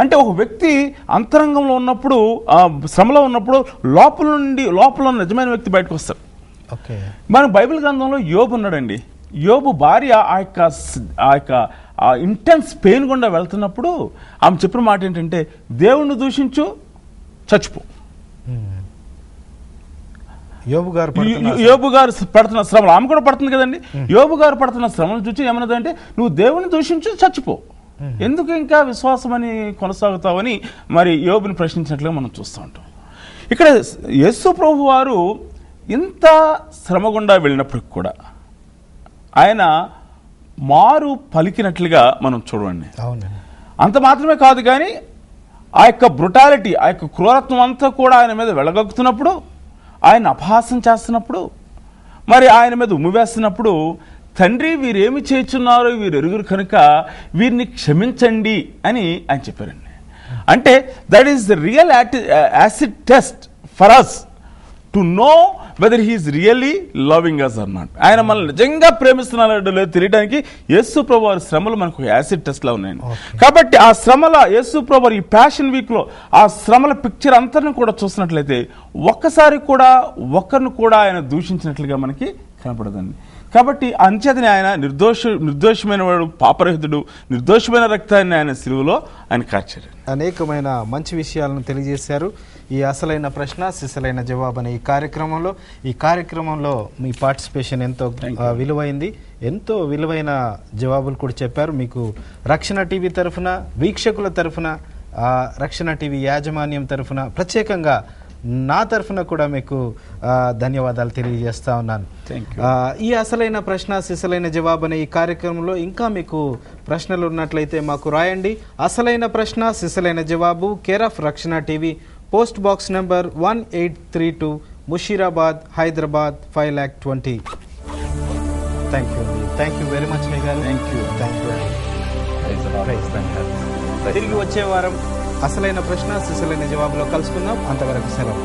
అంటే ఒక వ్యక్తి అంతరంగంలో ఉన్నప్పుడు, శ్రమలో ఉన్నప్పుడు లోపల నిజమైన వ్యక్తి బయటకు వస్తాడు. మన బైబిల్ గ్రంథంలో యోబు ఉన్నాడండి. యోబు భార్య ఆ యొక్క ఇంటెన్స్ పెయిన్ గుండా వెళ్తున్నప్పుడు ఆమె చెప్పిన మాట ఏంటంటే, దేవుణ్ణి దూషించు, చచ్చిపో. యోబు గారు పడుతున్న శ్రమలు, ఆమె కూడా పడుతుంది కదండి. యోబు గారు పడుతున్న శ్రమలు చూసి ఏమన్నదంటే, నువ్వు దేవుని దూషించు, చచ్చిపో, ఎందుకు ఇంకా విశ్వాసం అని కొనసాగుతావని మరి యోబుని ప్రశ్నించినట్లుగా మనం చూస్తూ ఉంటాం. ఇక్కడ యేసు ప్రభు వారు ఇంత శ్రమ గుండా వెళ్ళినప్పటికి కూడా ఆయన మారు పలికినట్లుగా మనం చూడండి. అంత మాత్రమే కాదు కానీ ఆ యొక్క బ్రుటాలిటీ, ఆ యొక్క క్రూరత్వం అంతా కూడా ఆయన మీద వెళ్ళగక్కుతున్నప్పుడు, ఆయన అపహాసం చేస్తున్నప్పుడు, మరి ఆయన మీద ఉమ్మివేస్తున్నప్పుడు, తండ్రి వీరేమి చేస్తున్నారు, వీరు ఎరుగురు కనుక వీరిని క్షమించండి అని ఆయన చెప్పారండి. అంటే that is the real acid test for us to know whether he is really loving us or not. ఆయన మనల్ని నిజంగా ప్రేమిస్తున్నారో లేదో తెలియడానికి యేసు ప్రభు వారి శ్రమలు మనకు యాసిడ్ టెస్ట్ లా ఉన్నాయండి. కాబట్టి ఆ శ్రమల యేసు ప్రభు ఈ ప్యాషన్ వీక్ లో ఆ శ్రమల పిక్చర్ అంతని కూడా చూసినట్లయితే ఒక్కసారి కూడా ఒకరిని కూడా ఆయన దూషించినట్లుగా మనకి కనపడదండి. కాబట్టి అంచేతనే ఆయన నిర్దోషమైన వాడు, పాపరహితుడు, నిర్దోషమైన రక్తాన్ని ఆయన సిలువలో ఆయన కార్చారు. అనేకమైన మంచి విషయాలను తెలియజేశారు. ఈ అసలైన ప్రశ్న సిసలైన జవాబు అనే ఈ కార్యక్రమంలో మీ పార్టిసిపేషన్ ఎంతో విలువైంది. ఎంతో విలువైన జవాబులు కూడా చెప్పారు. మీకు రక్షణ టీవీ తరఫున, వీక్షకుల తరఫున, రక్షణ టీవీ యాజమాన్యం తరఫున, ప్రత్యేకంగా నా తరఫున కూడా మీకు ధన్యవాదాలు తెలియజేస్తా ఉన్నాను. ఈ అసలైన ప్రశ్న సిసలైన జవాబు అనే ఈ కార్యక్రమంలో ఇంకా మీకు ప్రశ్నలు ఉన్నట్లయితే మాకు రాయండి. అసలైన ప్రశ్న సిసలైన జవాబు, care of Rakshana TV, post box number 1832, Musheerabad, Hyderabad 5,20,000. Thank you very much గారు. Thank you. తిరిగి వచ్చే వారం అసలైన ప్రశ్న సిసలైన జవాబులో కలుసుకుందాం. అంతవరకు సెలవు.